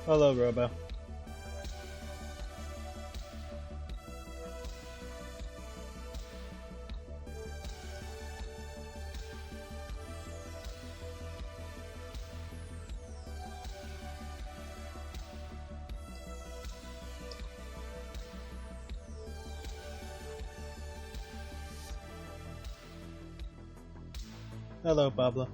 Hello, Robo. Hello, Pablo.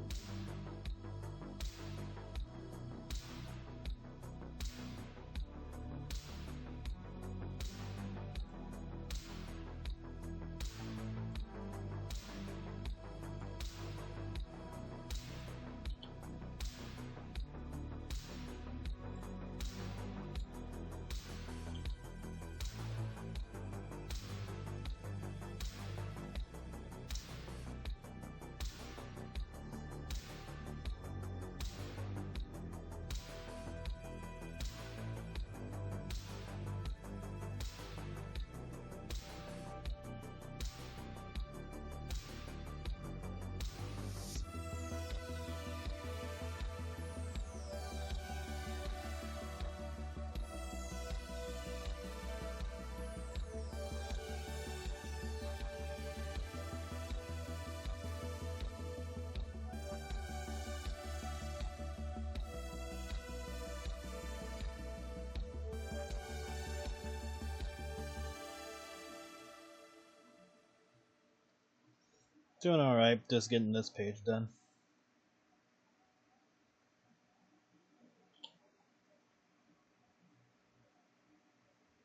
Doing alright, just getting this page done.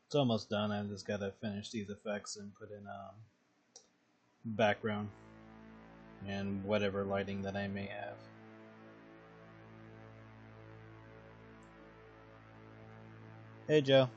It's almost done, I just gotta finish these effects and put in background and whatever lighting that I may have. Hey Joe.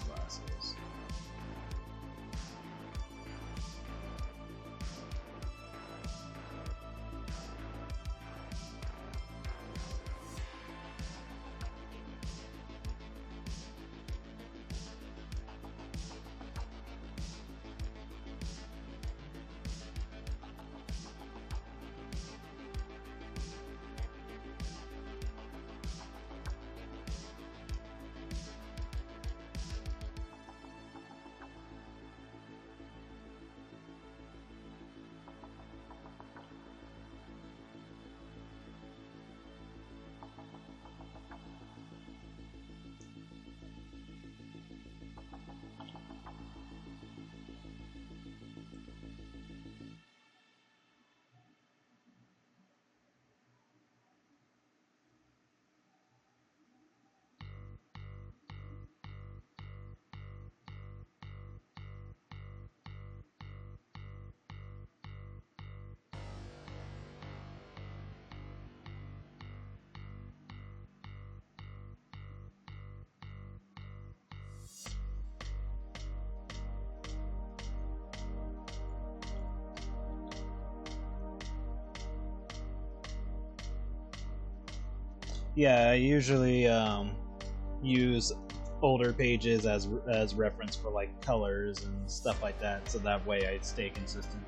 Glasses. Yeah, I usually use older pages as reference for like colors and stuff like that, so that way I stay consistent.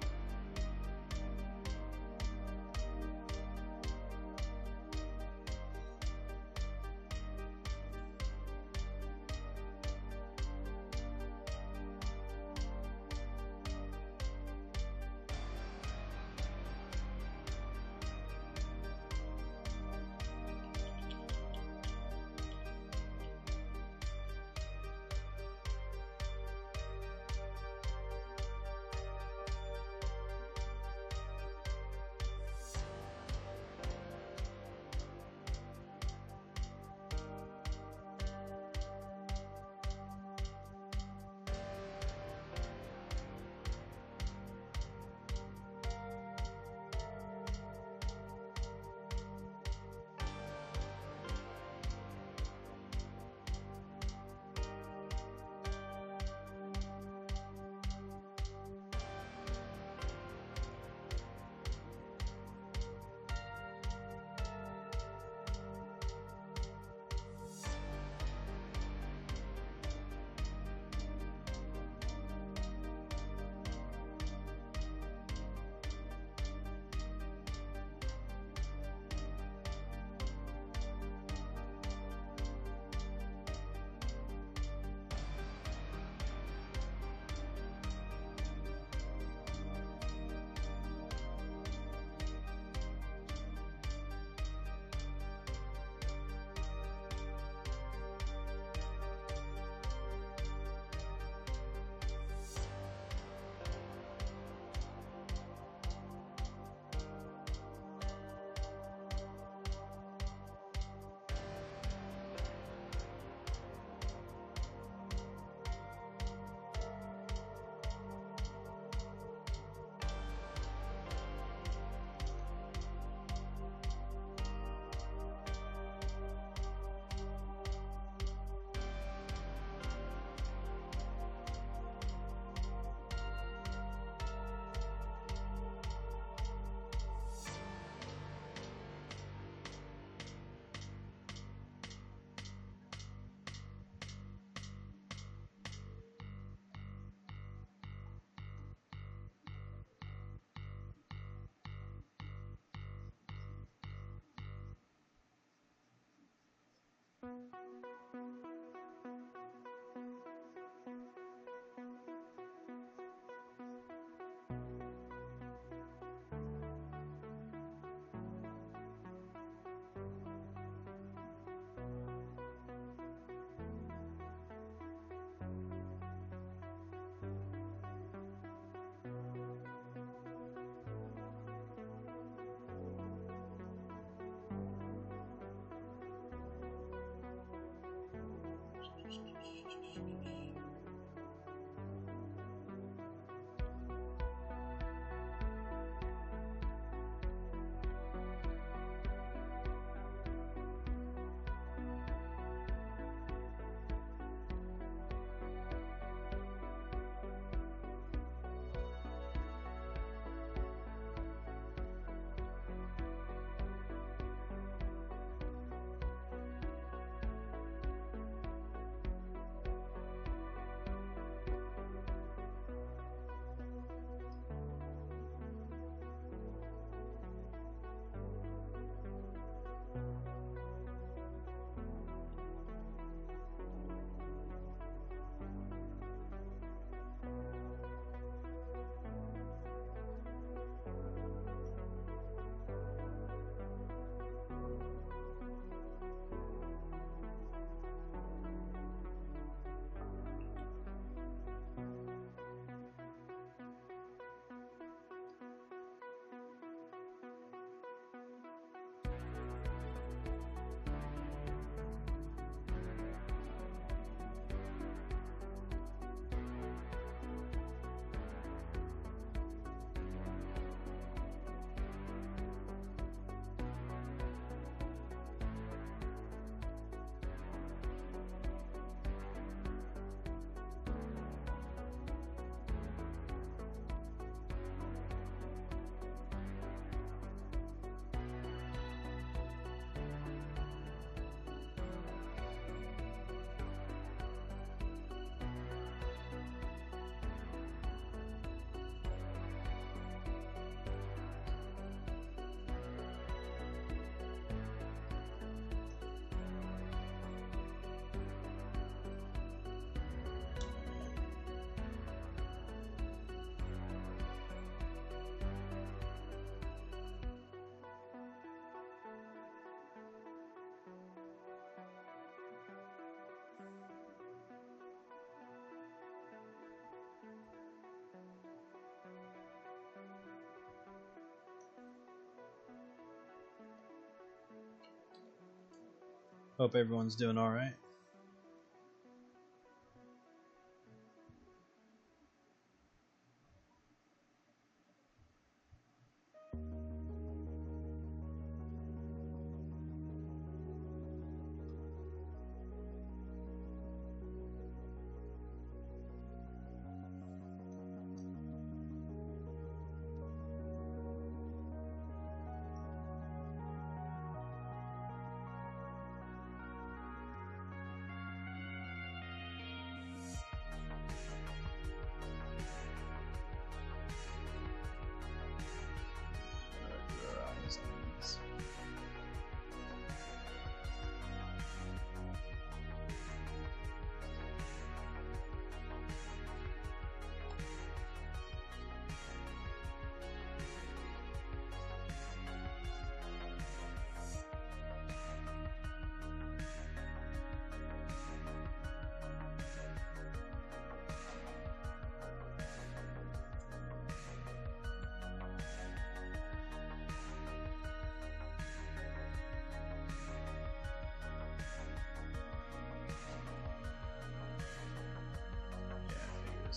Hope everyone's doing alright.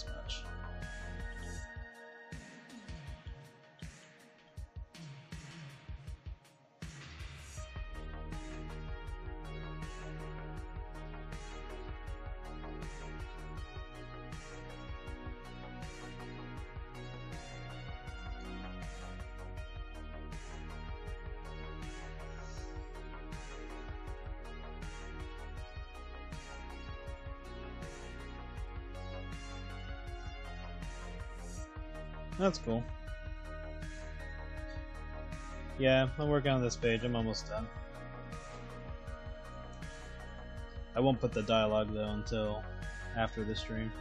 Much. That's cool. Yeah, I'm working on this page. I'm almost done. I won't put the dialogue though until after the stream.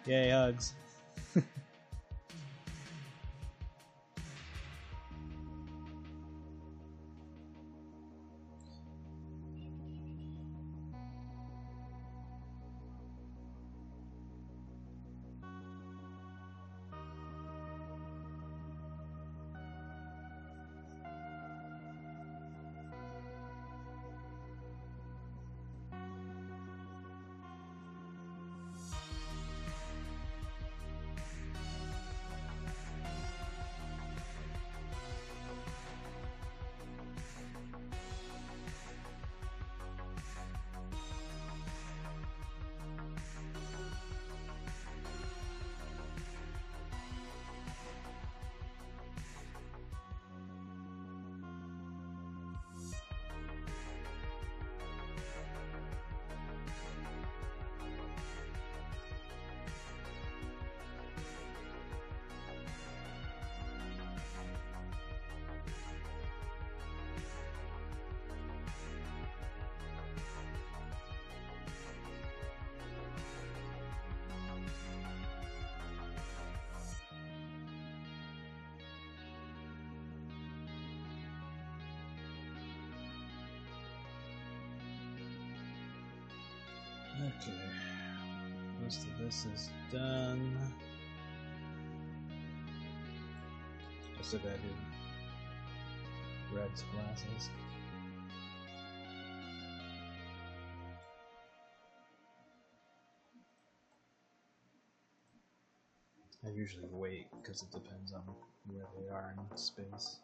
Yay, hugs. Okay, most of this is done. Just if I do Red's glasses. I usually wait because it depends on where they are in space.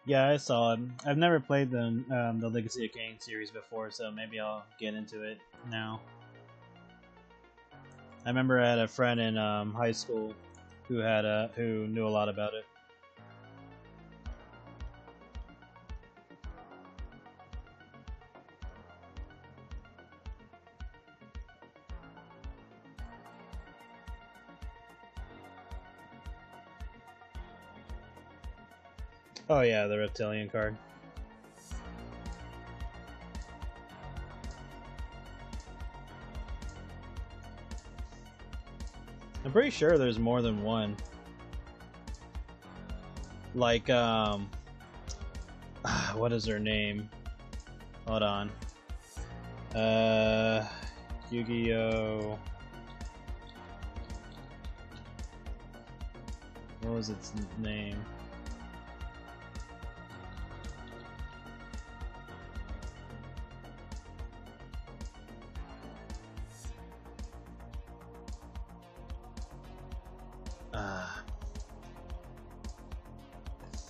Yeah, I saw it. I've never played the Legacy of Kain series before, so maybe I'll get into it now. I remember I had a friend in high school who knew a lot about it. Oh yeah, the reptilian card. I'm pretty sure there's more than one. Like, what is her name? Hold on. Yu-Gi-Oh! What was its name?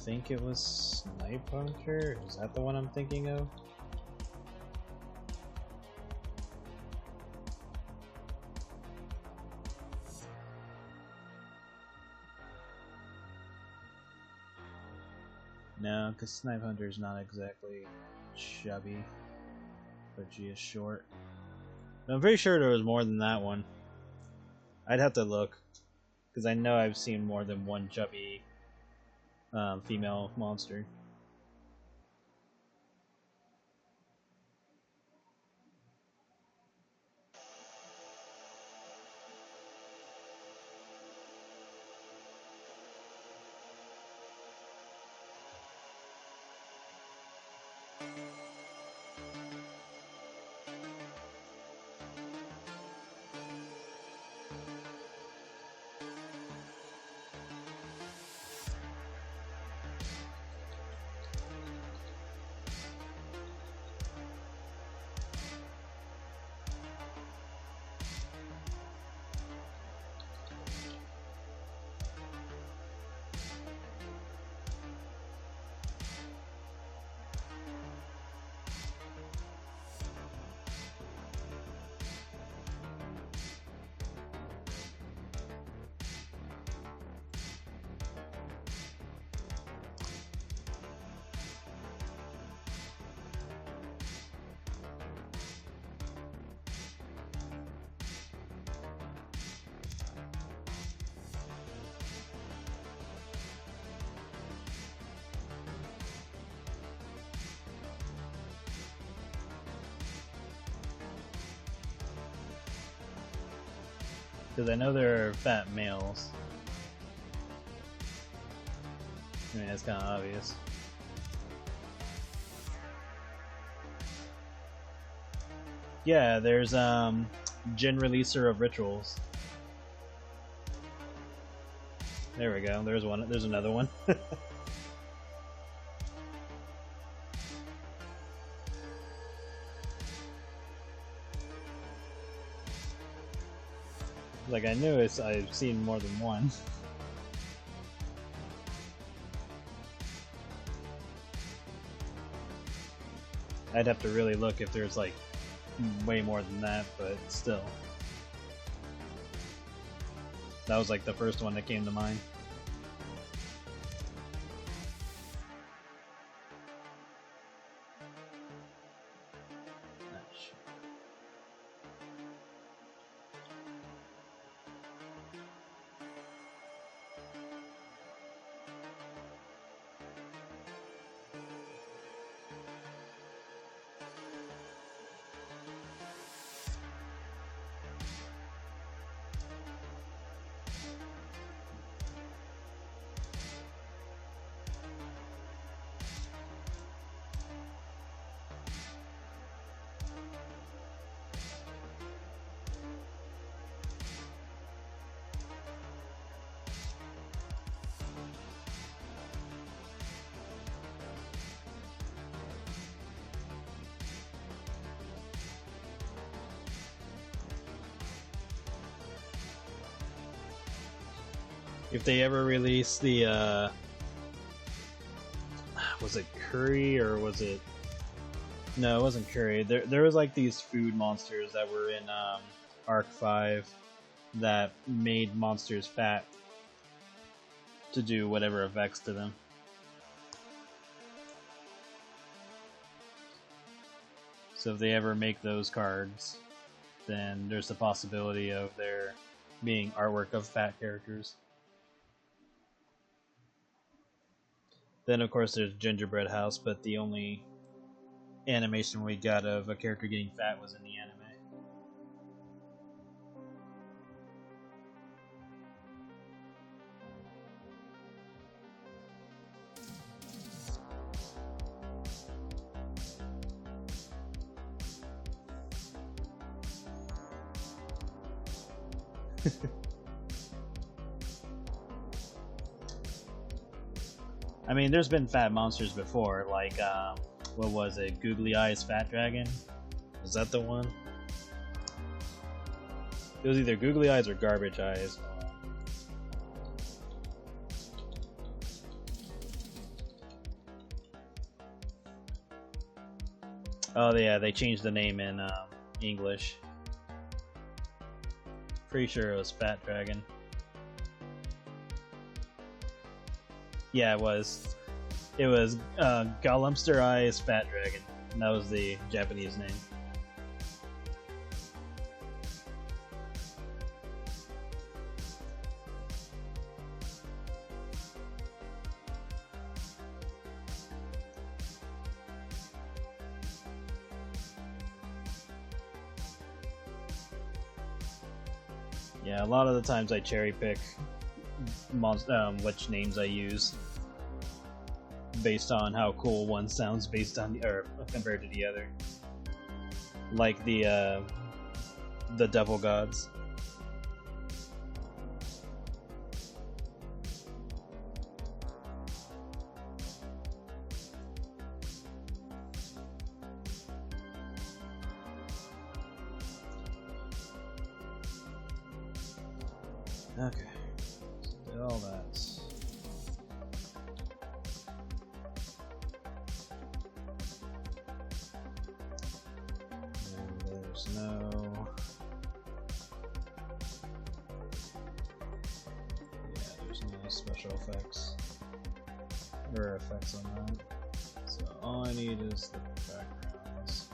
I think it was Snipe Hunter? Is that the one I'm thinking of? No, because Snipe Hunter is not exactly chubby, but she is short. But I'm pretty sure there was more than that one. I'd have to look, because I know I've seen more than one chubby female monster. Because I know there are fat males. I mean, that's kind of obvious. Yeah, there's Jin Releaser of Rituals. There we go. There's one. There's another one. Like I knew I've seen more than one. I'd have to really look if there's like way more than that, but still. That was like the first one that came to mind. If they ever release the was was it curry or was it? No, it wasn't curry. There was like these food monsters that were in Arc 5 that made monsters fat to do whatever effects to them. So if they ever make those cards, then there's the possibility of there being artwork of fat characters. Then of course there's Gingerbread House, but the only animation we got of a character getting fat was in the anime. I mean, there's been fat monsters before, like, what was it? Googly Eyes Fat Dragon? Is that the one? It was either Googly Eyes or Garbage Eyes. Oh yeah, they changed the name in English. Pretty sure it was Fat Dragon. Yeah, it was. It was Gollumster Eyes Fat Dragon. And that was the Japanese name. Yeah, a lot of the times I cherry pick which names I use based on how cool one sounds based on the, or compared to the other. Like the Devil Gods. Okay, so did all that. And there's no... Yeah, there's no special effects. Or effects on that. So all I need is the backgrounds.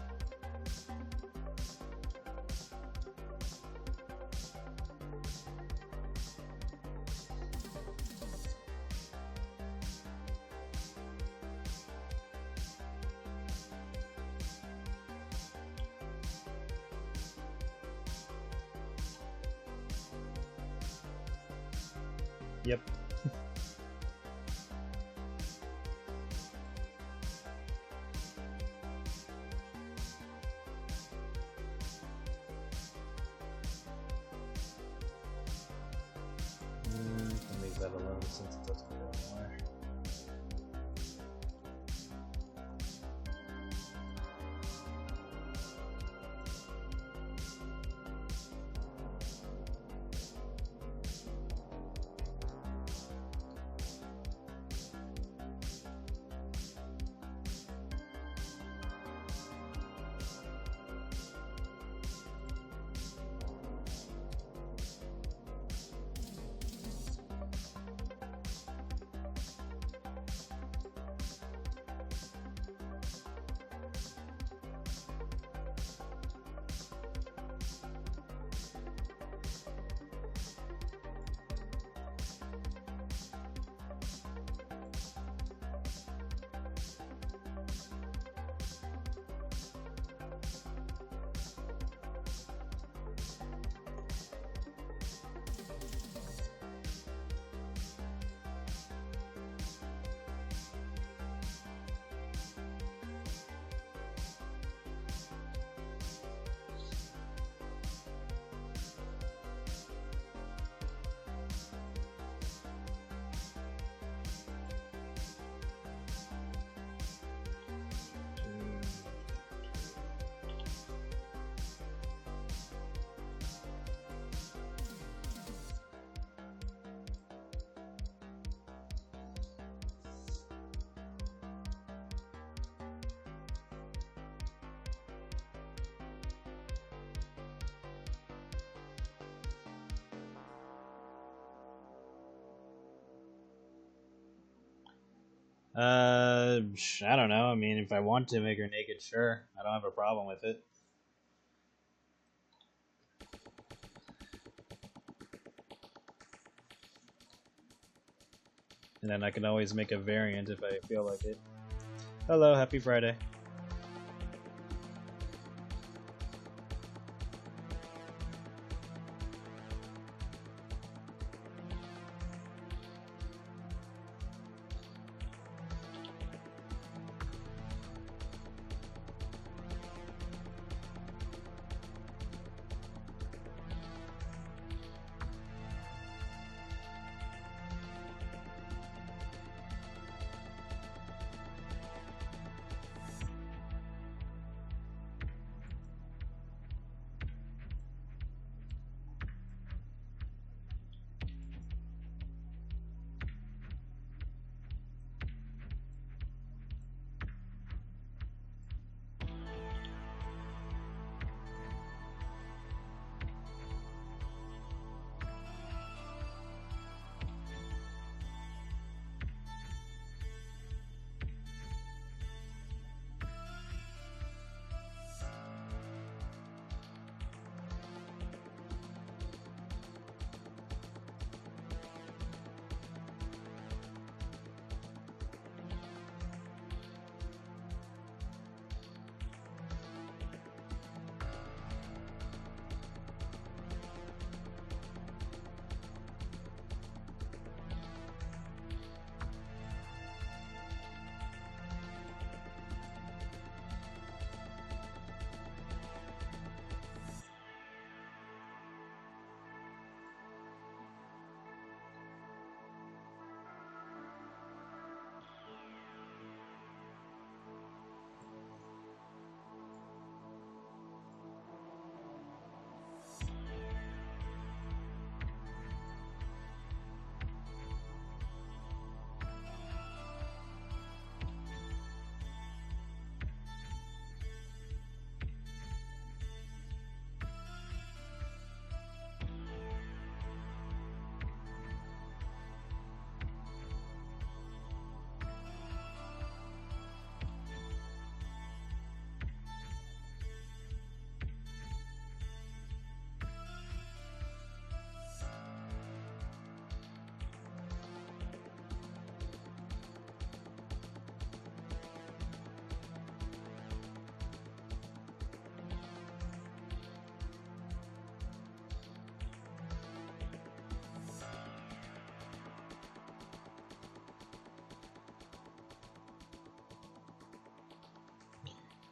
Yep. Can leave that alone since it doesn't go anywhere. I don't know. I mean, if I want to make her naked, sure. I don't have a problem with it. And then I can always make a variant if I feel like it. Hello, happy Friday.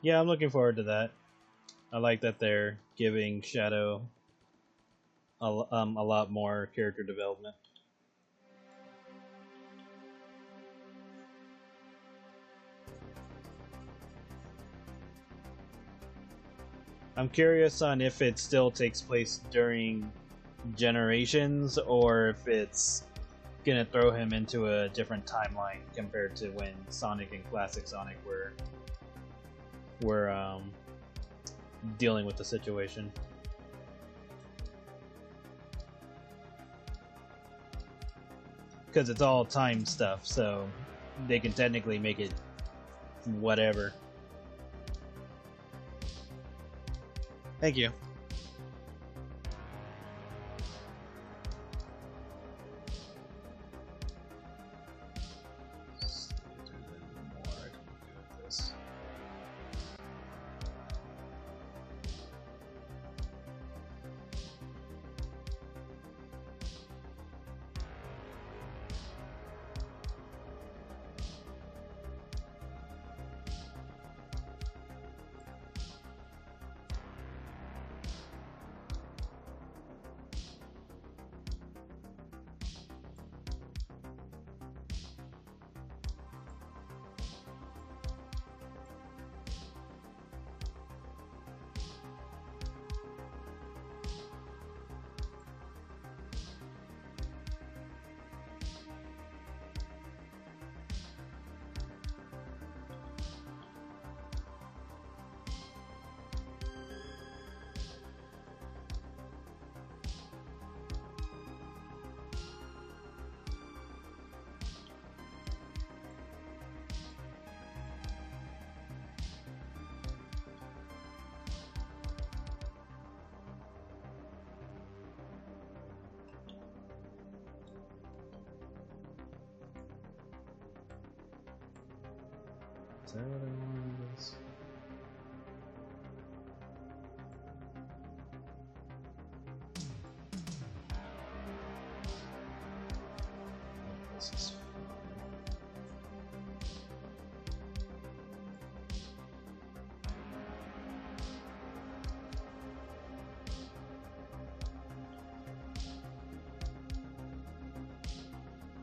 Yeah, I'm looking forward to that. I like that they're giving Shadow a lot more character development. I'm curious on if it still takes place during Generations or if it's gonna throw him into a different timeline compared to when Sonic and Classic Sonic were dealing with the situation. Because it's all time stuff, so they can technically make it whatever. Thank you. that what I wanted? This is fine.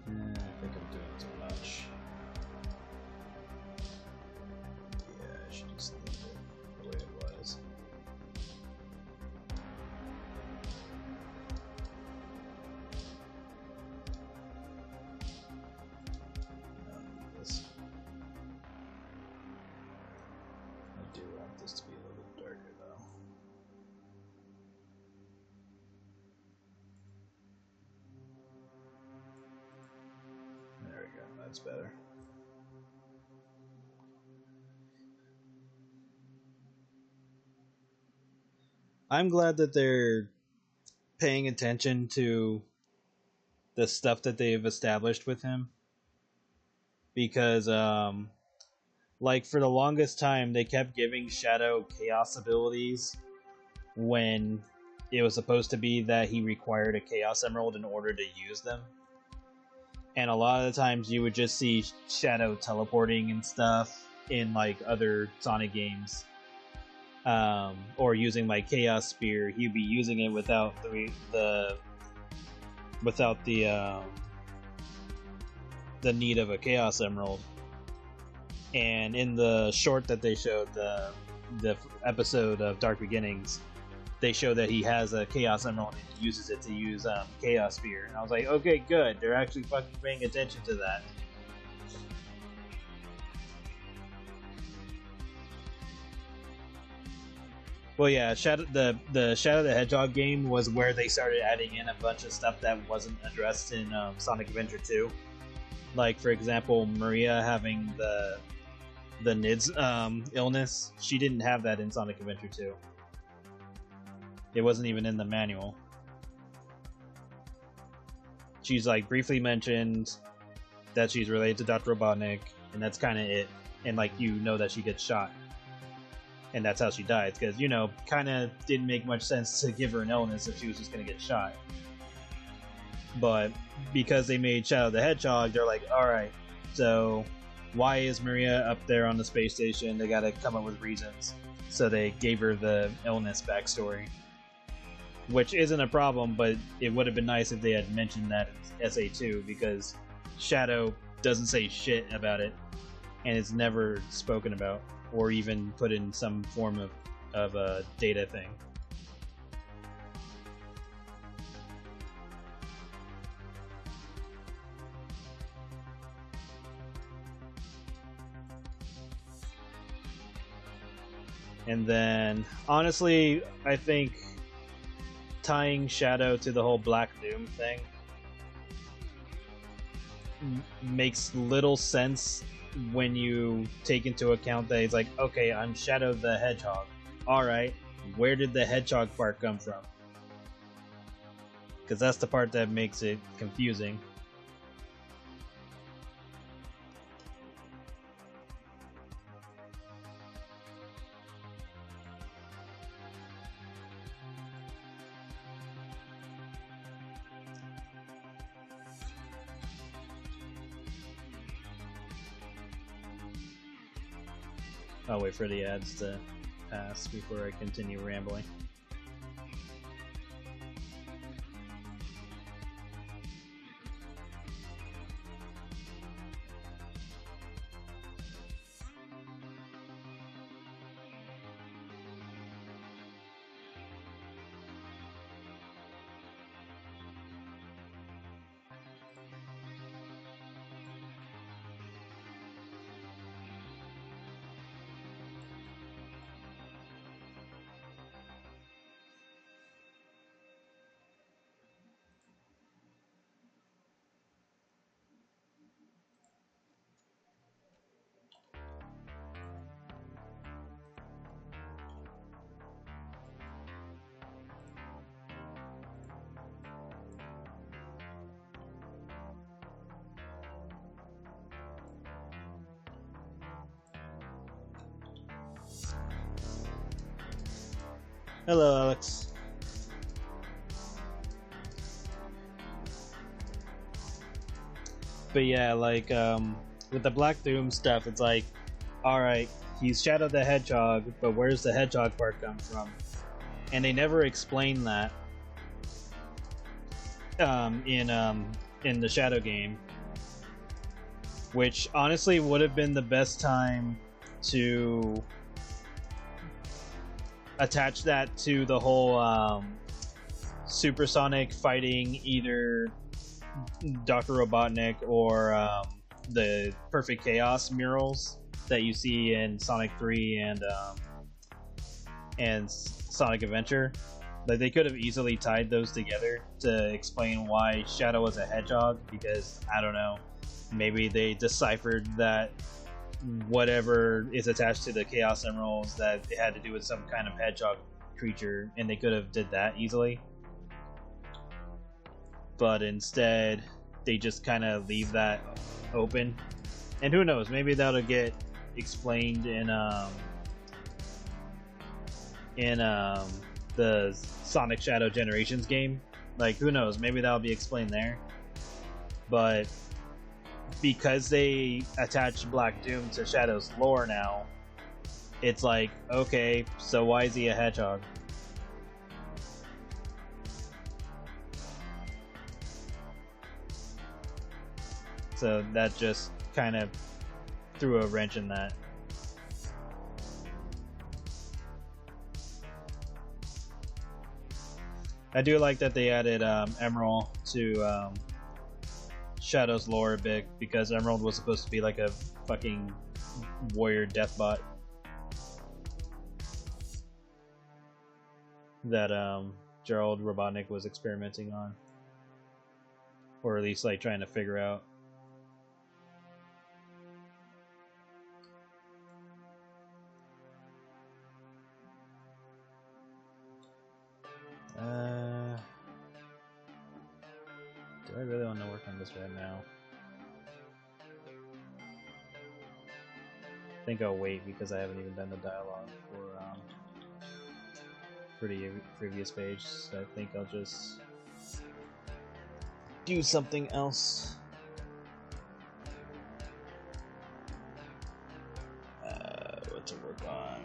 I think I'm doing too much. Yeah, I should just leave it the way it was. I don't need this. I do want this to be a little bit darker though. There we go, that's better. I'm glad that they're paying attention to the stuff that they've established with him. Because, like, for the longest time, they kept giving Shadow Chaos abilities when it was supposed to be that he required a Chaos Emerald in order to use them. And a lot of the times you would just see Shadow teleporting and stuff in, like, other Sonic games. Or using, like, Chaos Spear. He'd be using it without the need of a Chaos Emerald. And in the short that they showed, the episode of Dark Beginnings, they show that he has a Chaos Emerald and he uses it to use Chaos Spear. And I was like, okay, good. They're actually fucking paying attention to that. Well, yeah, the Shadow the Hedgehog game was where they started adding in a bunch of stuff that wasn't addressed in Sonic Adventure 2. Like, for example, Maria having the NIDS illness. She didn't have that in Sonic Adventure 2. It wasn't even in the manual. She's, like, briefly mentioned that she's related to Dr. Robotnik, and that's kind of it. And, like, you know that she gets shot. And that's how she died, because, you know, kind of didn't make much sense to give her an illness if she was just going to get shot. But because they made Shadow the Hedgehog, they're like, alright, so why is Maria up there on the space station? They gotta come up with reasons. So they gave her the illness backstory. Which isn't a problem, but it would have been nice if they had mentioned that in SA2, because Shadow doesn't say shit about it, and it's never spoken about, or even put in some form of a data thing. And then, honestly, I think tying Shadow to the whole Black Doom thing makes little sense when you take into account that he's like, okay, I'm Shadow the Hedgehog. Alright, where did the Hedgehog part come from? Because that's the part that makes it confusing. I'll wait for the ads to pass before I continue rambling. Hello, Alex. But yeah, like with the Black Doom stuff, it's like, all right, he's Shadow the Hedgehog, but where's the Hedgehog part come from? And they never explain that in the Shadow game, which honestly would have been the best time to attach that to the whole supersonic fighting either Dr. Robotnik or the Perfect Chaos murals that you see in Sonic 3 and Sonic Adventure. Like, they could have easily tied those together to explain why Shadow was a hedgehog, because I don't know, maybe they deciphered that whatever is attached to the Chaos Emeralds that it had to do with some kind of hedgehog creature, and they could have did that easily. But instead, they just kind of leave that open. And who knows, maybe that'll get explained in the Sonic Shadow Generations game. Like, who knows, maybe that'll be explained there. But because they attach Black Doom to Shadow's lore now, it's like, okay, so why is he a hedgehog? So that just kind of threw a wrench in that. I do like that they added Emerald to Shadow's lore a bit, because Emerald was supposed to be like a fucking warrior deathbot that Gerald Robotnik was experimenting on, or at least like trying to figure out. Do I really want to work on this right now? I think I'll wait, because I haven't even done the dialogue for the previous page, so I think I'll just do something else. What to work on?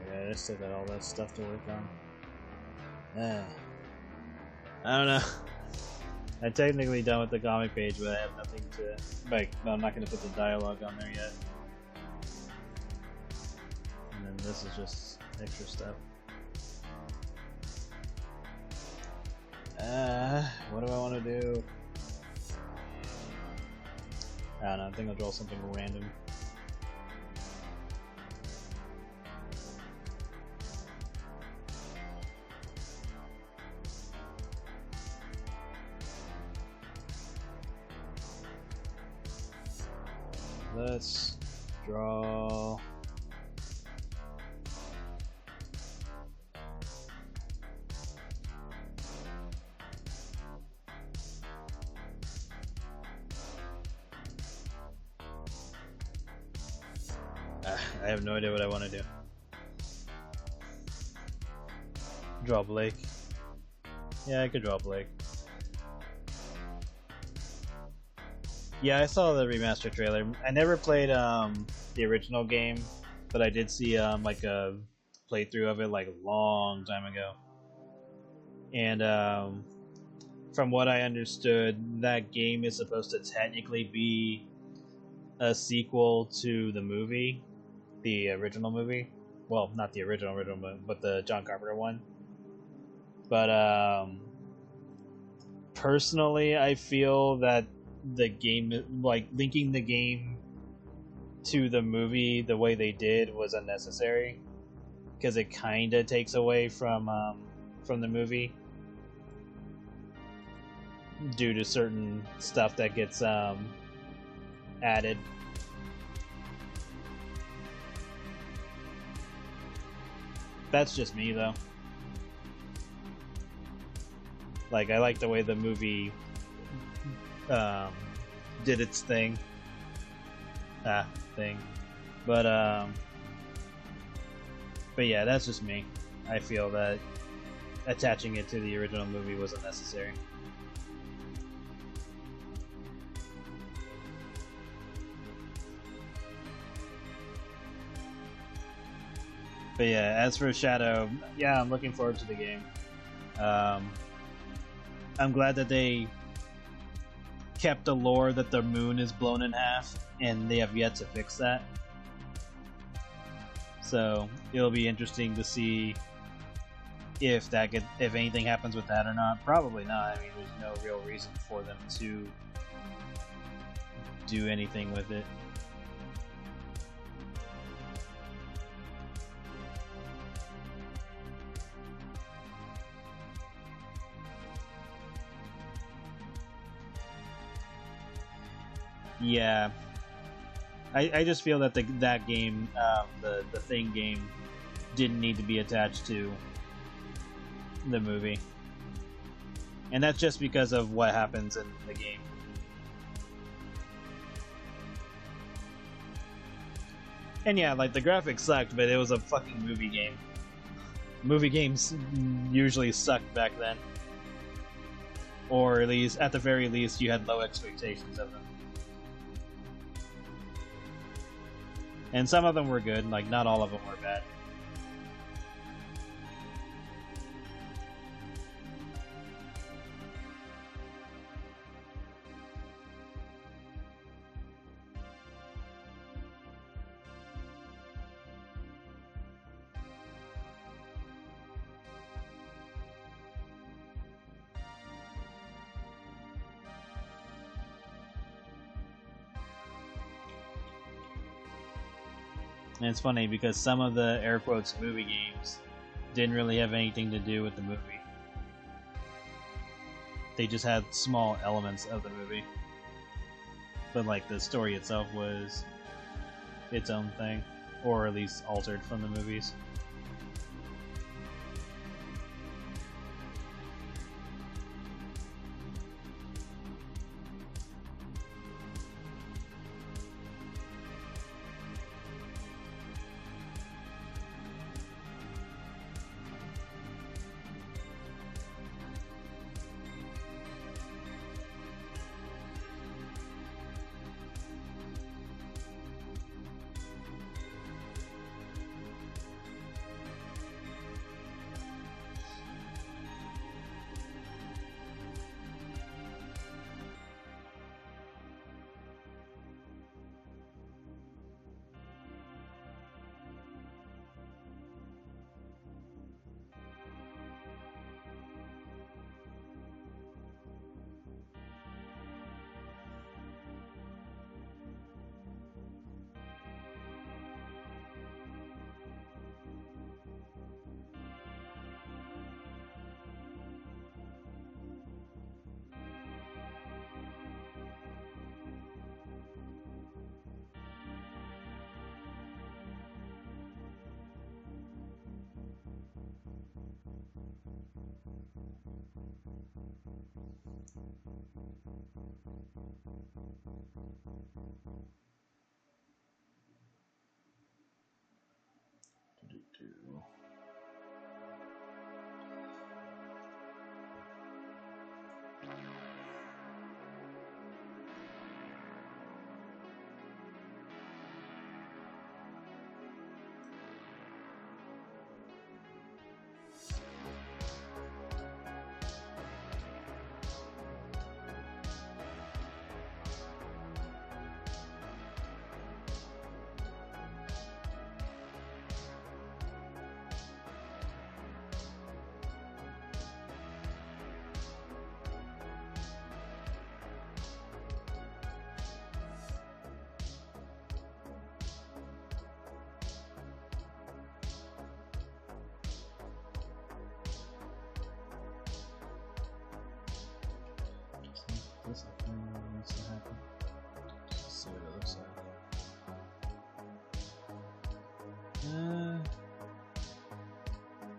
Okay, I still got all that stuff to work on. I don't know. I'm technically done with the comic page, but I have nothing to... Like, no, I'm not going to put the dialogue on there yet. And then this is just extra stuff. What do I want to do? I don't know, I think I'll draw something random. Let's draw... I have no idea what I want to do. Draw Blake. Yeah, I could draw Blake. Yeah, I saw the remaster trailer. I never played the original game, but I did see like a playthrough of it like a long time ago. And from what I understood, that game is supposed to technically be a sequel to the movie, the original movie. Well, not the original, but the John Carpenter one. But personally, I feel that the game, like linking the game to the movie the way they did, was unnecessary, because it kind of takes away from the movie due to certain stuff that gets added. That's just me, though. Like, I like the way the movie did its thing. But yeah, that's just me. I feel that attaching it to the original movie wasn't necessary. But yeah, as for Shadow, yeah, I'm looking forward to the game. I'm glad that they kept the lore that the moon is blown in half, and they have yet to fix that. So it'll be interesting to see if anything happens with that or not. Probably not. I mean, there's no real reason for them to do anything with it. Yeah, I just feel that that game, the Thing game, didn't need to be attached to the movie, and that's just because of what happens in the game. And yeah, like the graphics sucked, but it was a fucking movie game. Movie games usually sucked back then, or at the very least, you had low expectations of them. And some of them were good, like not all of them were bad. And it's funny because some of the air quotes movie games didn't really have anything to do with the movie. They just had small elements of the movie. But like the story itself was its own thing, or at least altered from the movies.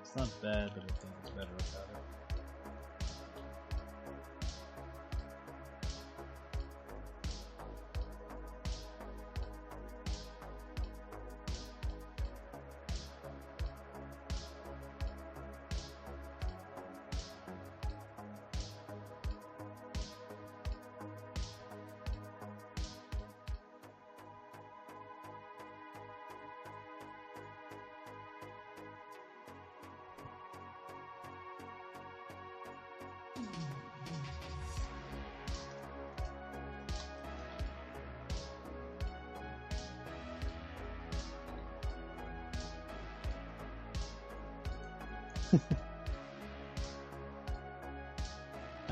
It's not bad, but I think it's better without it.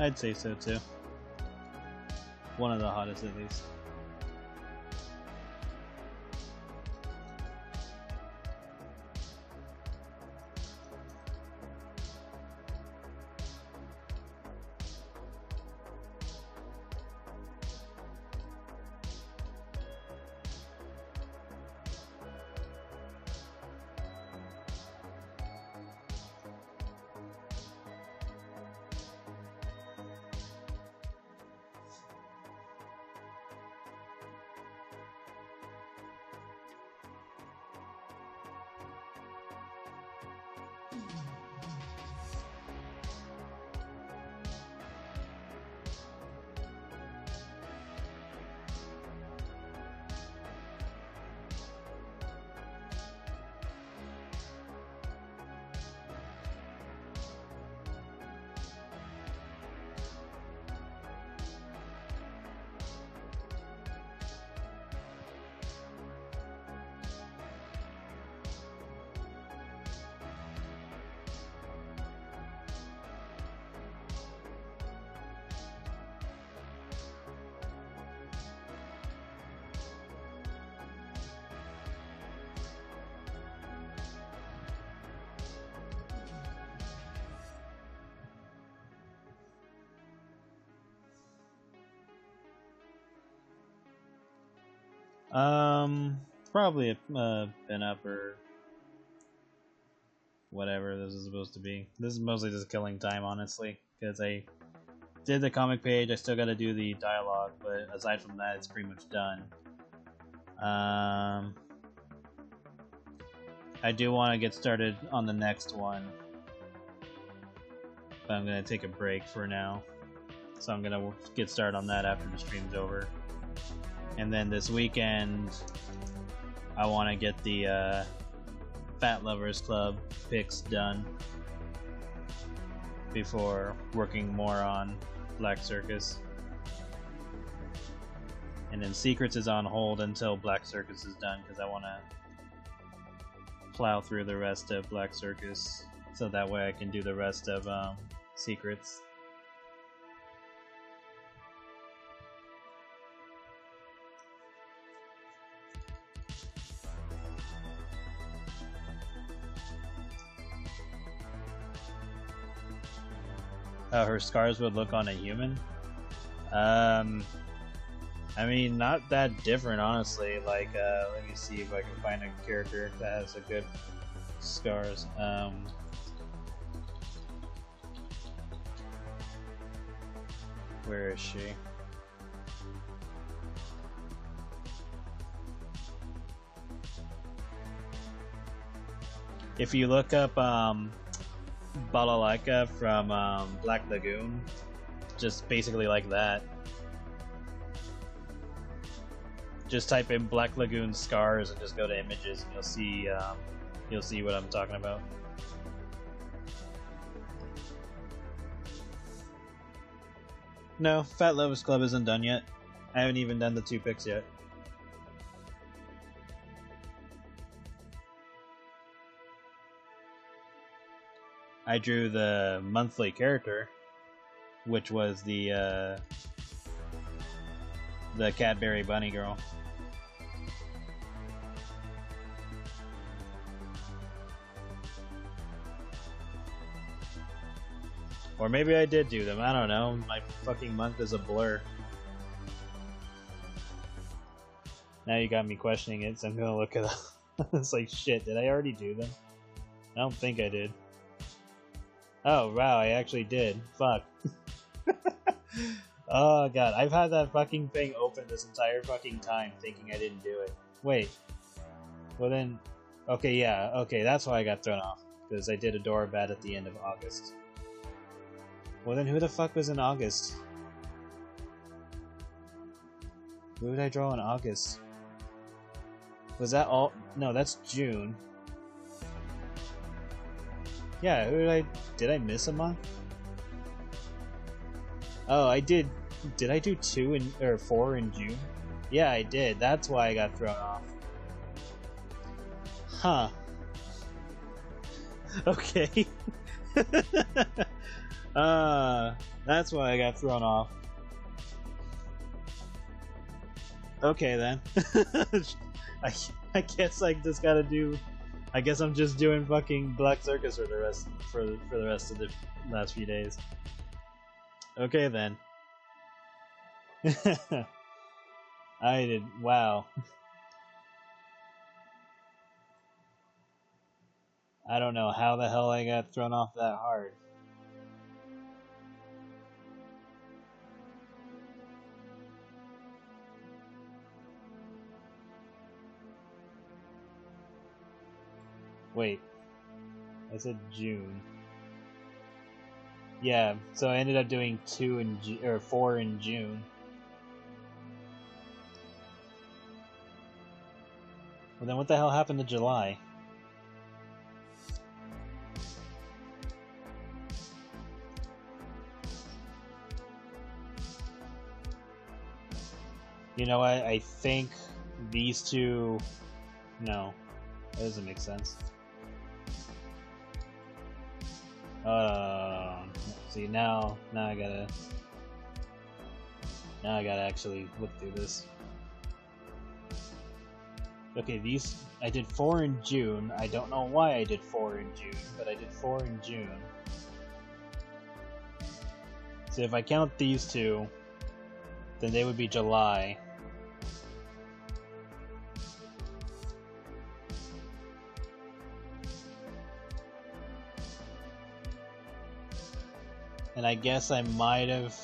I'd say so too. One of the hottest at least. Probably a pin-up or whatever this is supposed to be. This is mostly just killing time, honestly, because I did the comic page. I still got to do the dialogue, but aside from that, it's pretty much done. I do want to get started on the next one, but I'm going to take a break for now. So I'm going to get started on that after the stream's over. And then this weekend, I want to get the Fat Lovers Club picks done before working more on Black Circus. And then Secrets is on hold until Black Circus is done, because I want to plow through the rest of Black Circus so that way I can do the rest of Secrets. How her scars would look on a human? I mean, not that different, honestly. Like, let me see if I can find a character that has a good scars. Where is she? If you look up, Balalaika from Black Lagoon, just basically like that. Just type in Black Lagoon scars and just go to images, and you'll see what I'm talking about. No, Fat Lovers Club isn't done yet. I haven't even done the 2 picks yet. I drew the monthly character, which was the Cadbury Bunny girl. Or maybe I did do them, I don't know. My fucking month is a blur. Now you got me questioning it, so I'm gonna look it up. It's like, shit, did I already do them? I don't think I did. Oh, wow, I actually did. Fuck. Oh, God. I've had that fucking thing open this entire fucking time thinking I didn't do it. Wait. Well, then... Okay, yeah. Okay, that's why I got thrown off. Because I did a Dorabat at the end of August. Well, then who the fuck was in August? Who did I draw in August? Was that all? No, that's June. Yeah, who did I... Did I miss a month? Oh, I did... Did I do 2 in... or 4 in June? Yeah, I did. That's why I got thrown off. Huh. Okay. That's why I got thrown off. Okay then. I guess I just gotta do. I guess I'm just doing fucking Black Circus for the rest of the last few days. Okay then. I did. Wow. I don't know how the hell I got thrown off that hard. Wait, I said June. Yeah, so I ended up doing 2 in or 4 in June. Well, then what the hell happened to July? You know what? I think these two. No, that doesn't make sense. See now I gotta actually look through this. Okay, these I did 4 in June. I don't know why I did 4 in June, but I did 4 in June. So if I count these two, then they would be July. And I guess I might have.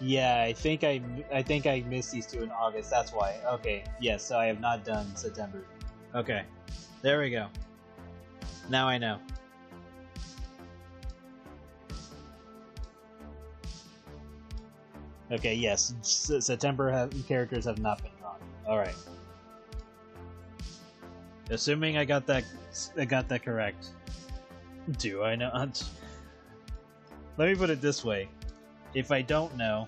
Yeah, I think I missed these 2 in August. That's why. Okay, yes. So I have not done September. Okay, there we go. Now I know. Okay, yes. September characters have not been drawn. All right. Assuming I got that correct. Do I not? Let me put it this way. If I don't know...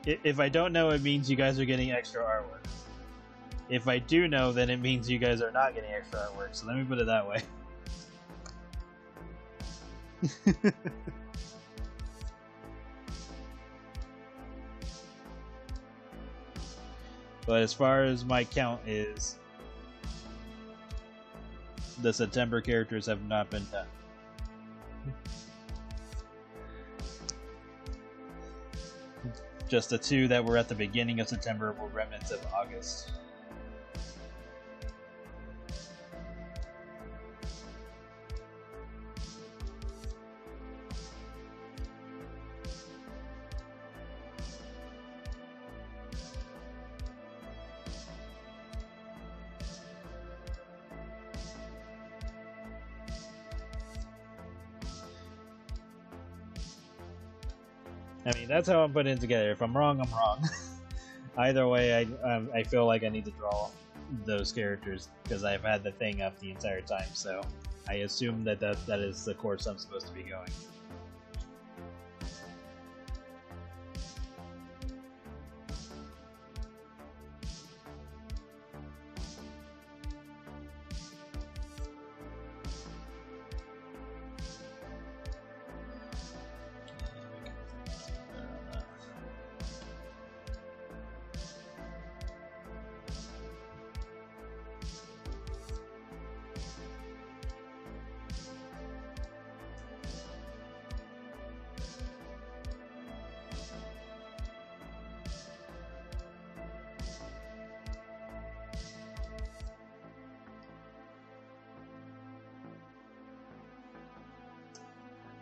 If I don't know, it means you guys are getting extra artwork. If I do know, then it means you guys are not getting extra artwork. So let me put it that way. But as far as my count is... the September characters have not been done. Just the 2 that were at the beginning of September were remnants of August. I mean, that's how I'm putting it together. If I'm wrong, I'm wrong. Either way, I feel like I need to draw those characters because I've had the thing up the entire time. So I assume that is the course I'm supposed to be going.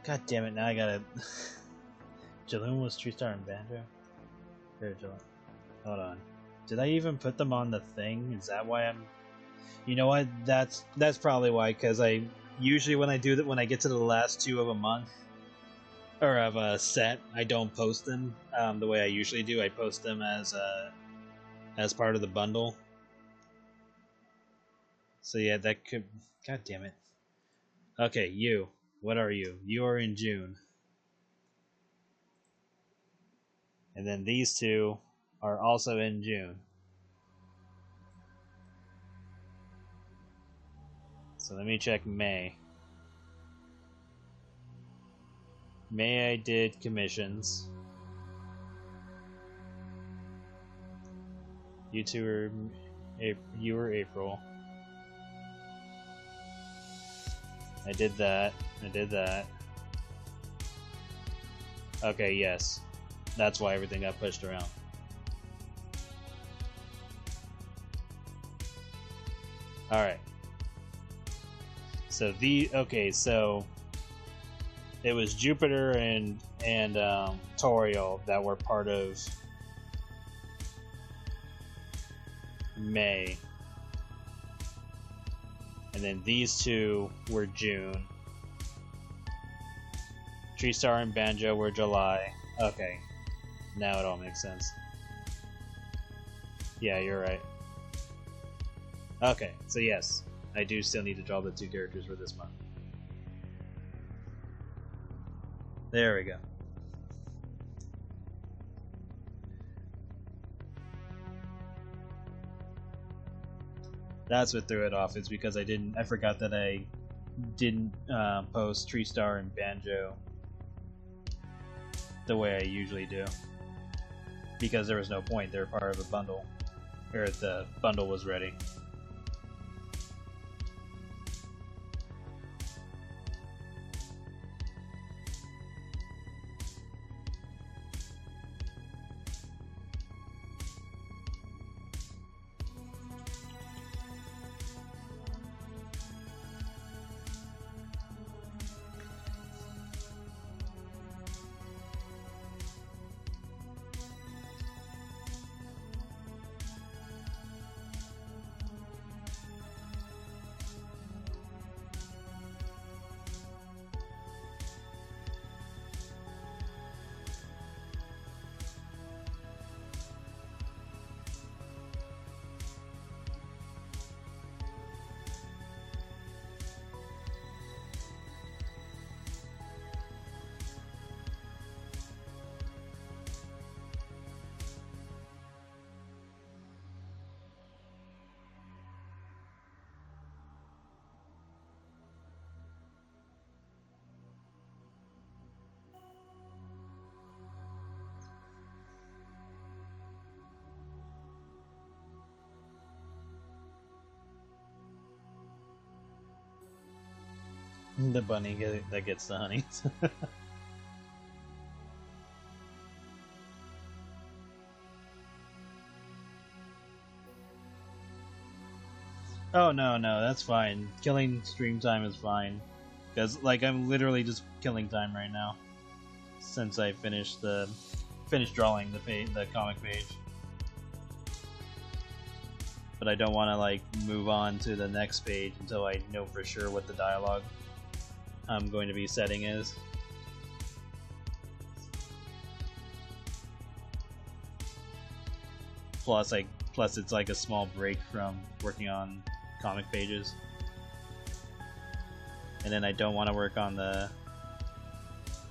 God damn it! Now I gotta. Jaloon was Tree Star and Banjo. Here, Jaloon. Hold on. Did I even put them on the thing? Is that why I'm? You know what? That's probably why. Because I usually when I do that, when I get to the last 2 of a month or of a set, I don't post them the way I usually do. I post them as part of the bundle. So yeah, that could. God damn it. Okay, you. What are you? You are in June. And then these 2 are also in June. So let me check May. May I did commissions. You 2 were you were April. I did that. Okay, yes. That's why everything got pushed around. Alright. So so it was Jupiter and Toriel that were part of May. And then these 2 were June. Tree Star and Banjo were July. Okay. Now it all makes sense. Yeah, you're right. Okay, so yes, I do still need to draw the 2 characters for this month. There we go. That's what threw it off. It's because I forgot that I didn't post Tree Star and Banjo the way I usually do. Because there was no point. They're part of a bundle. Or the bundle was ready. The bunny that gets the honey. Oh no, that's fine. Killing stream time is fine. Because like I'm literally just killing time right now. Since I finished drawing the comic page. But I don't want to like move on to the next page until I know for sure what the dialogue I'm going to be setting is. Plus it's like a small break from working on comic pages. And then I don't want to work on the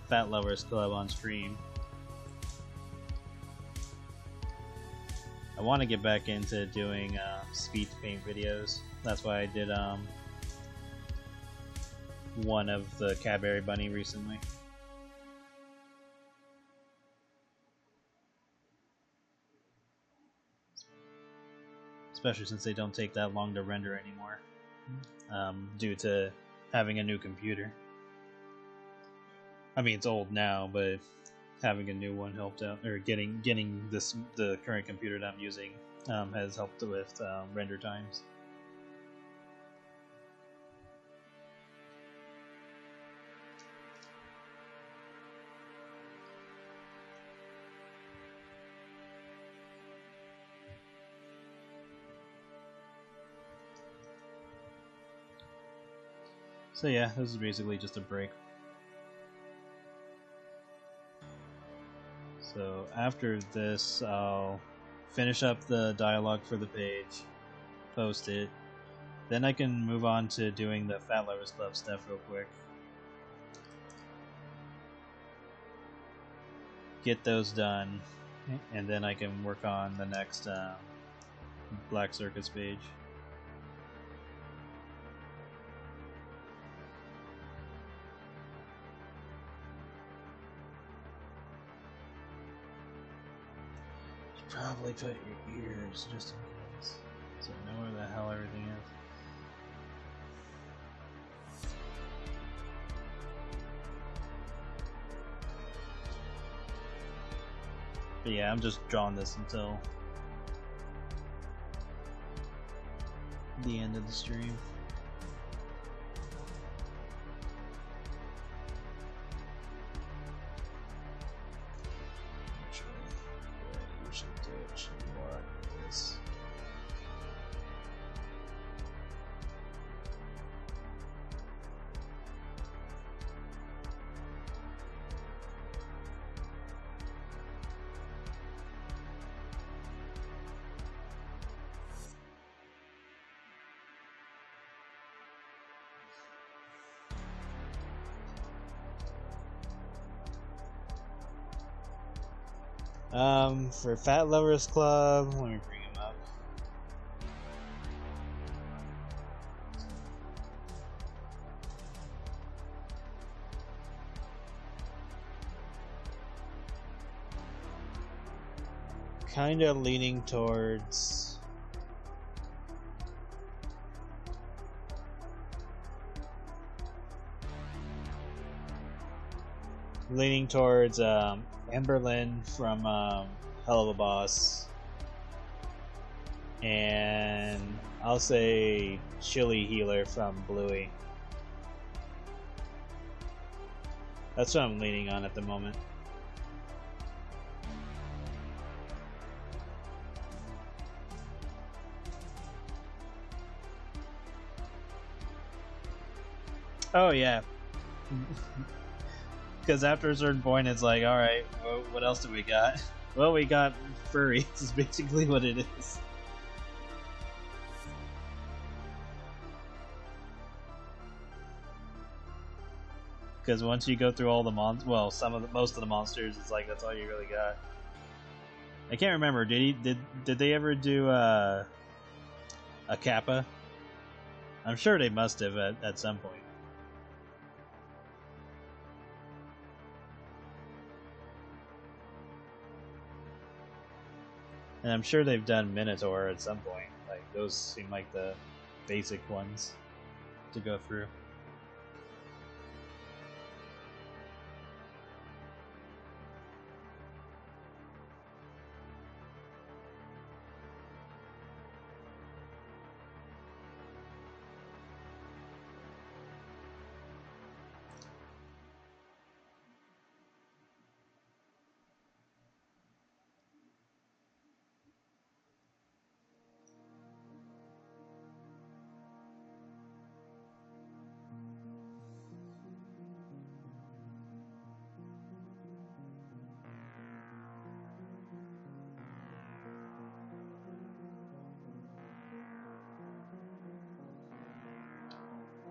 Fat Lovers Club on stream. I want to get back into doing speed paint videos. That's why I did one of the Cadbury Bunny recently. Especially since they don't take that long to render anymore, due to having a new computer. I mean, it's old now, but having a new one helped out, or getting the current computer that I'm using has helped with render times. So yeah, this is basically just a break. So after this, I'll finish up the dialogue for the page, post it, then I can move on to doing the Fat Lovers Club stuff real quick. Get those done, and then I can work on the next Black Circus page. Probably put your ears just in case, so you know where the hell everything is. But yeah, I'm just drawing this until the end of the stream. For Fat Lovers Club, let me bring him up. Kinda leaning towards Amberlyn from Hell of a Boss, and I'll say Chili Healer from Bluey. That's what I'm leaning on at the moment. Oh yeah. Because after a certain point, it's like, alright, well, what else do we got? Well, we got furries, is basically what it is. Because once you go through all the most of the monsters, it's like, that's all you really got. I can't remember, did they ever do a Kappa? I'm sure they must have at some point. And I'm sure they've done Minotaur at some point. Like, those seem like the basic ones to go through.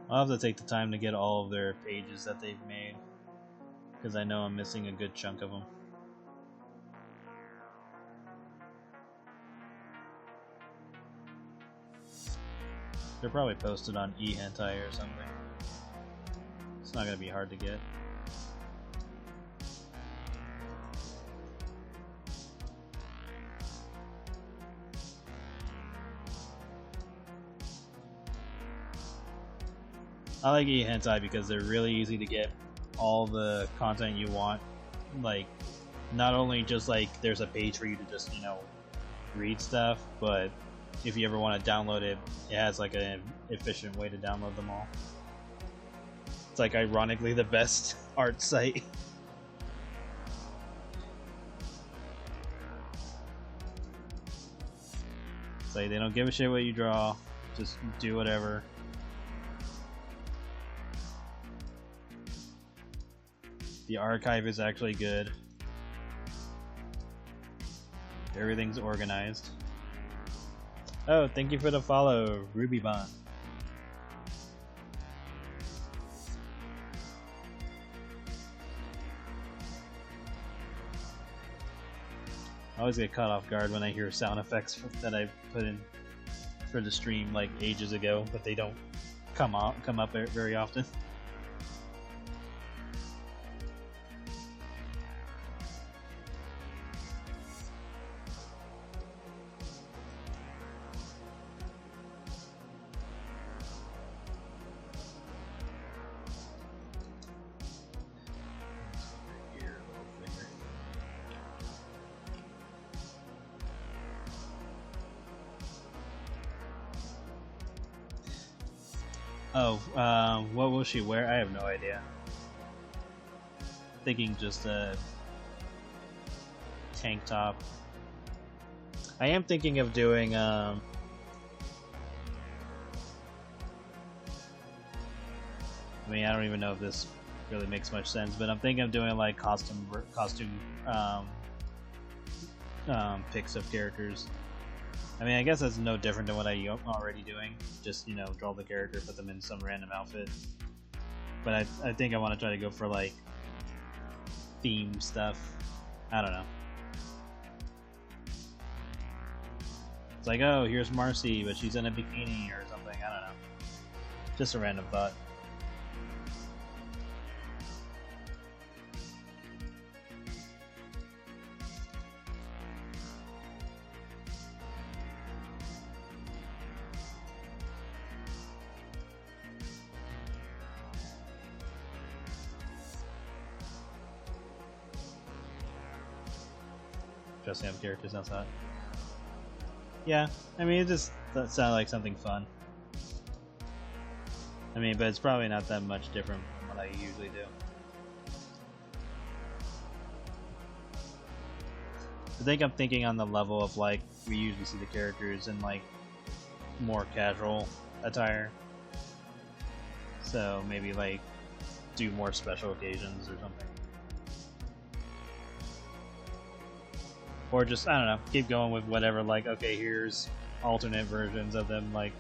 I'll have to take the time to get all of their pages that they've made, because I know I'm missing a good chunk of them. They're probably posted on eHentai or something. It's not going to be hard to get. I like eHentai because they're really easy to get all the content you want. Like, not only just like there's a page for you to just, you know, read stuff, but if you ever want to download it, it has like an efficient way to download them all. It's like ironically the best art site. It's like they don't give a shit what you draw, just do whatever. The archive is actually good. Everything's organized. Oh, thank you for the follow, Ruby Bond. I always get caught off guard when I hear sound effects that I put in for the stream like ages ago, but they don't come up very often. Oh, what will she wear? I have no idea. Thinking just a tank top. I am thinking of doing I mean, I don't even know if this really makes much sense, but I'm thinking of doing like costume pics of characters. I mean, I guess that's no different than what I'm already doing. Just, you know, draw the character, put them in some random outfit. But I think I want to try to go for, like, theme stuff. I don't know. It's like, oh, here's Marcy, but she's in a bikini or something. I don't know. Just a random thought. Dressing up characters outside. Yeah, I mean, it just sounded like something fun. I mean, but it's probably not that much different from what I usually do. I think I'm thinking on the level of, like, we usually see the characters in, like, more casual attire. So maybe, like, do more special occasions or something. Or just, I don't know, keep going with whatever, like, okay, here's alternate versions of them, like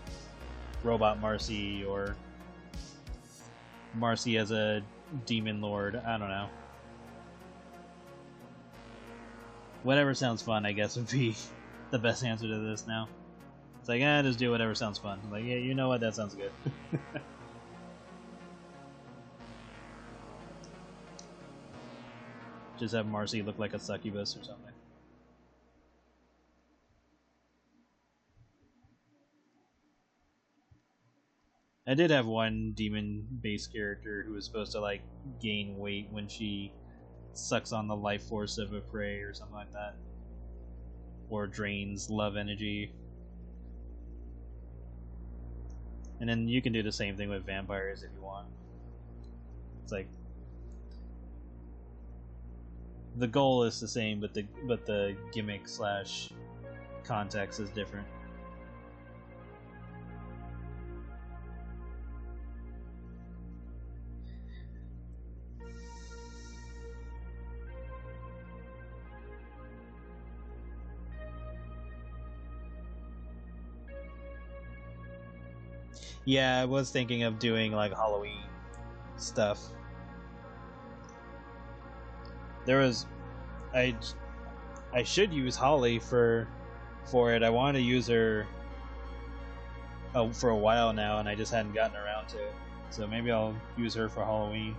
Robot Marcy or Marcy as a Demon Lord, I don't know. Whatever sounds fun, I guess, would be the best answer to this now. It's like, just do whatever sounds fun. I'm like, yeah, you know what, that sounds good. Just have Marcy look like a succubus or something. I did have one demon-based character who was supposed to, like, gain weight when she sucks on the life force of a prey or something like that. Or drains love energy. And then you can do the same thing with vampires if you want. It's like the goal is the same, but the gimmick / context is different. Yeah, I was thinking of doing like Halloween stuff. There was, I should use Holly for it. I wanted to use her for a while now, and I just hadn't gotten around to it. So maybe I'll use her for Halloween.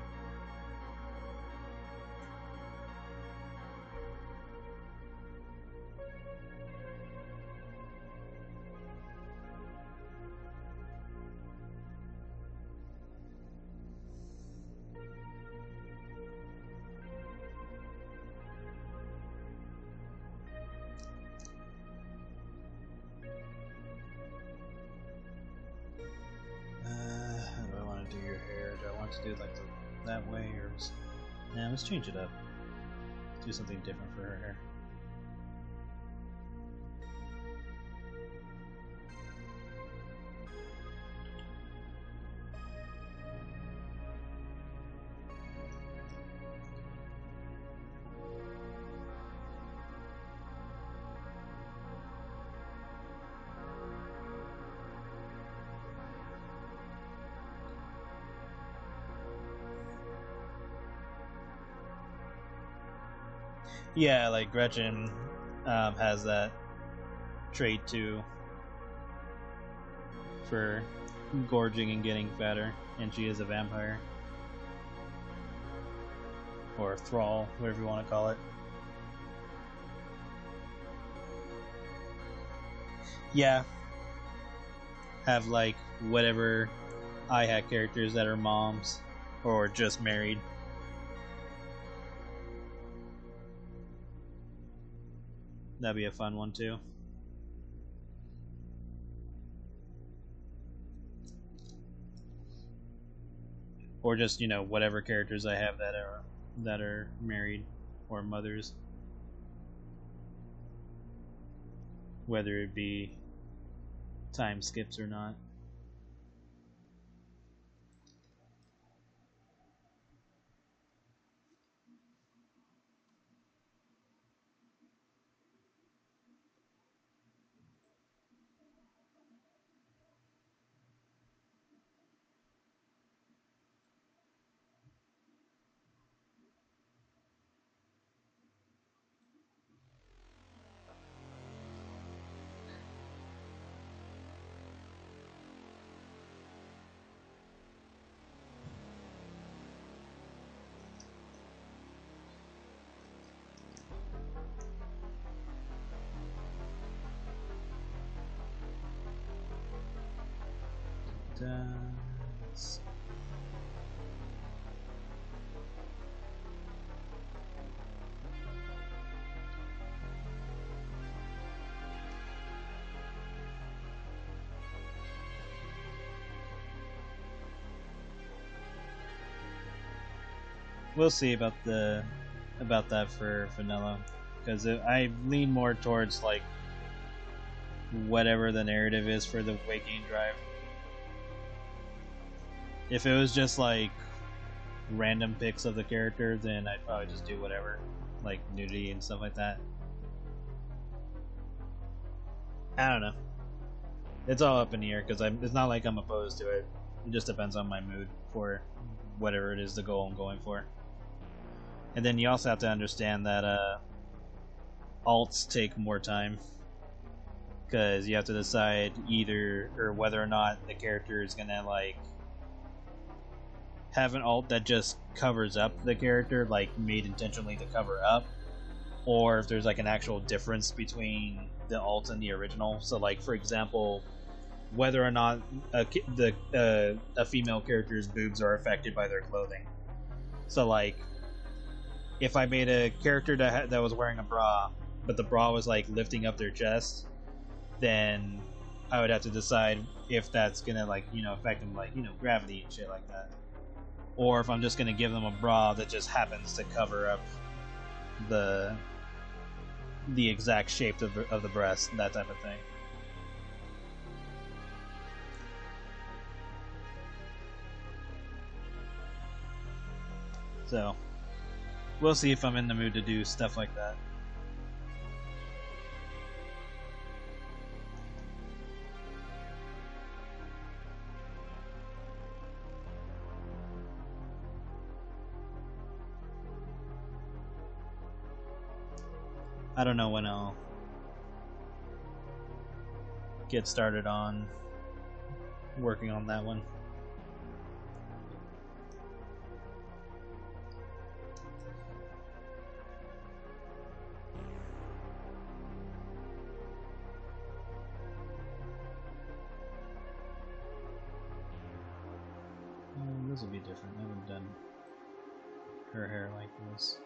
To do it like that way, or yeah, let's change it up. Do something different for her hair. Yeah, like Gretchen has that trait too for gorging and getting fatter, and she is a vampire. Or thrall, whatever you want to call it. Yeah. Have like whatever I hat characters that are moms or just married. That'd be a fun one too. Or just, you know, whatever characters I have that are married or mothers. Whether it be time skips or not. We'll see about that for vanilla, because I lean more towards like whatever the narrative is for the Waking Drive. If it was just like random pics of the character, then I'd probably just do whatever, like nudity and stuff like that. I don't know. It's all up in the air because it's not like I'm opposed to it. It just depends on my mood for whatever it is the goal I'm going for. And then you also have to understand that alts take more time, because you have to decide either or whether or not the character is gonna like have an alt that just covers up the character, like made intentionally to cover up, or if there's like an actual difference between the alt and the original. So, like for example, whether or not a female character's boobs are affected by their clothing. So, like, if I made a character that was wearing a bra, but the bra was like lifting up their chest, then I would have to decide if that's gonna like, you know, affect them, like, you know, gravity and shit like that, or if I'm just gonna give them a bra that just happens to cover up the exact shape of the breast, that type of thing. So we'll see if I'm in the mood to do stuff like that. I don't know when I'll get started on working on that one. This will be different. I haven't done her hair like this.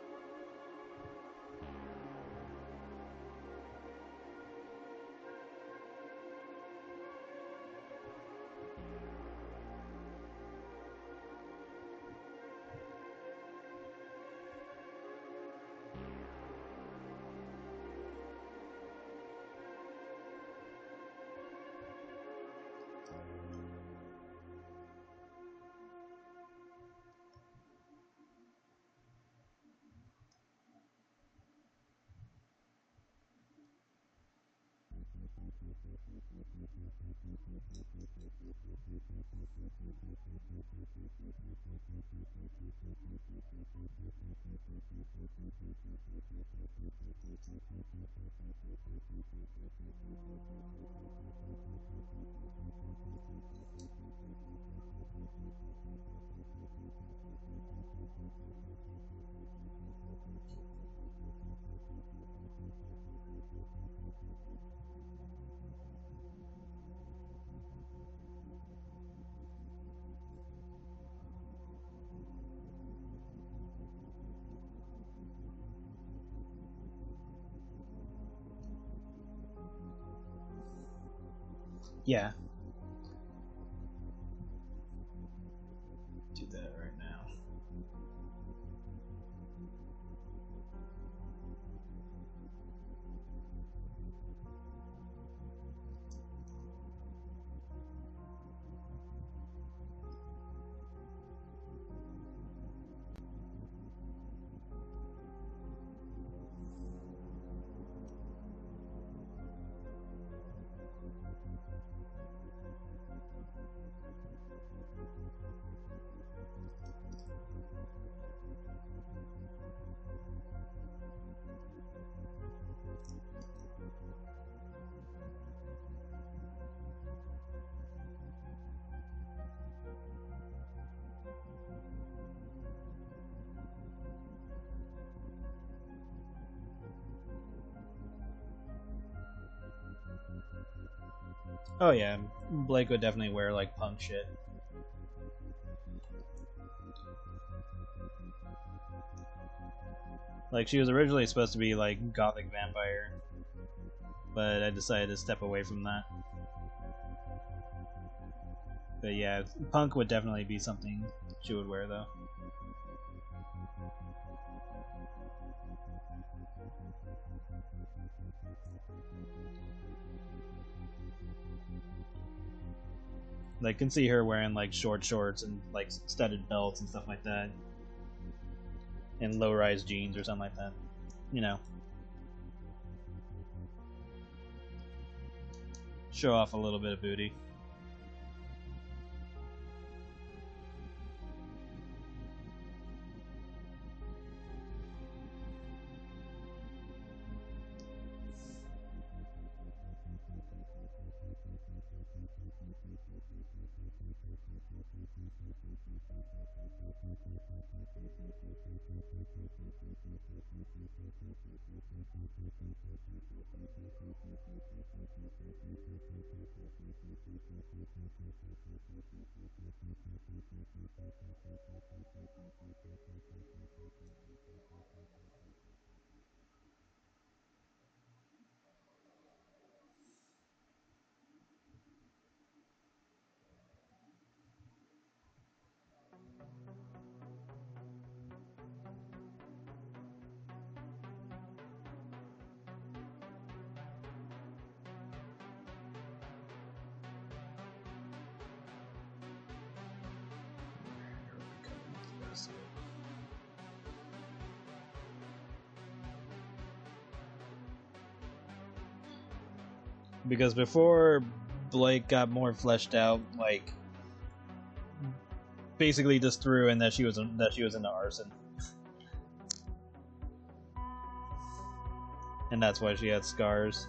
Yeah. Do that right now. Oh yeah, Blake would definitely wear like punk shit. Like she was originally supposed to be like gothic vampire, but I decided to step away from that. But yeah, punk would definitely be something she would wear though. Like, can see her wearing like short shorts and like studded belts and stuff like that, and low-rise jeans or something like that. You know, show off a little bit of booty. Because before Blake got more fleshed out, like basically just threw in that she was into arson, and that's why she had scars.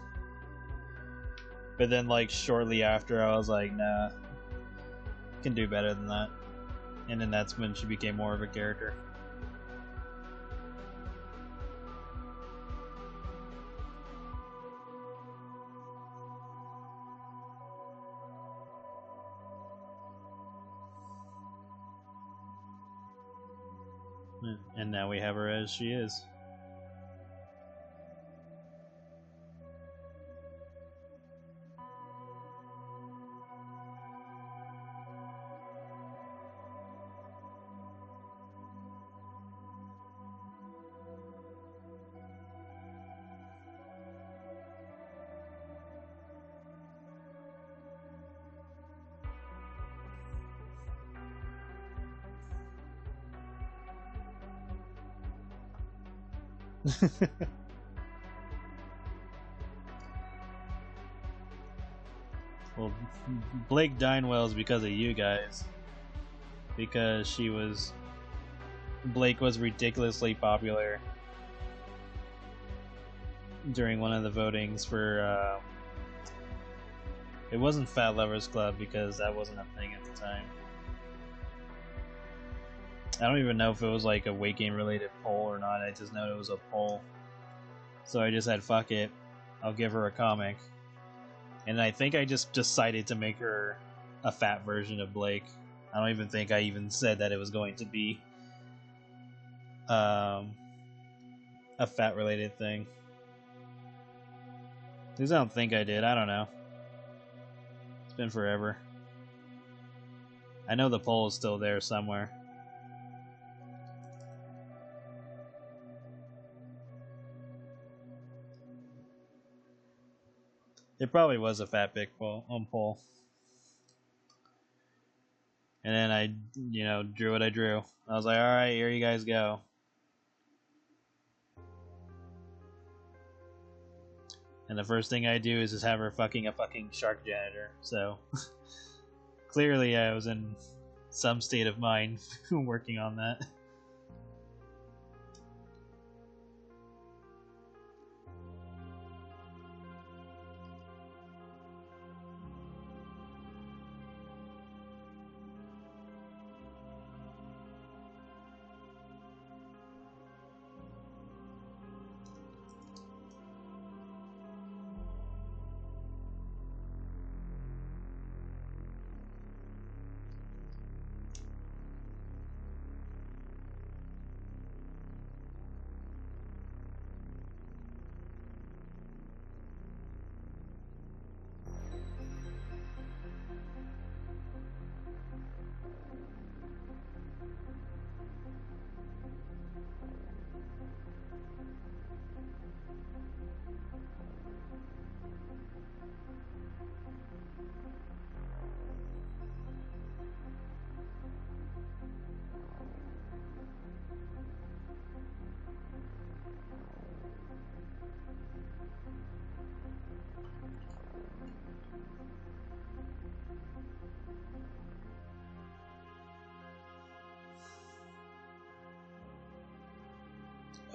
But then, like shortly after, I was like, nah, can do better than that. And then that's when she became more of a character. And now we have her as she is. Well, Blake Dinewell is because of you guys. Because Blake was ridiculously popular during one of the votings for, it wasn't Fat Lovers Club because that wasn't a thing at the time. I don't even know if it was like a weight gain related poll or not, I just know it was a poll. So I just said, fuck it, I'll give her a comic. And I think I just decided to make her a fat version of Blake. I don't even think I even said that it was going to be a fat related thing. At least I don't think I did, I don't know. It's been forever. I know the poll is still there somewhere. It probably was a fat pick poll. And then I, drew what I drew. I was like, alright, here you guys go. And the first thing I do is just have her fucking a fucking shark janitor. So, clearly I was in some state of mind working on that.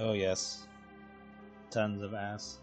Oh yes. Tons of ass.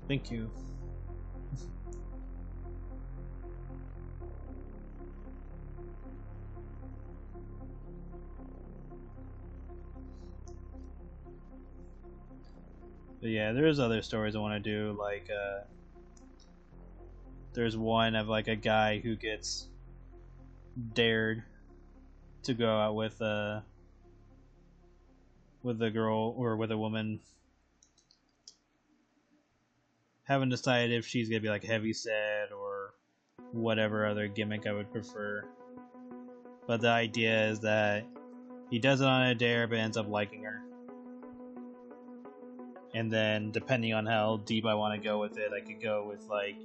Thank you. But yeah, there's other stories I want to do, like, there's one of, like, a guy who gets dared to go out with a girl, or with a woman, haven't decided if she's gonna be, like, heavyset or whatever other gimmick I would prefer. But the idea is that he does it on a dare, but ends up liking her. And then, depending on how deep I want to go with it, I could go with, like,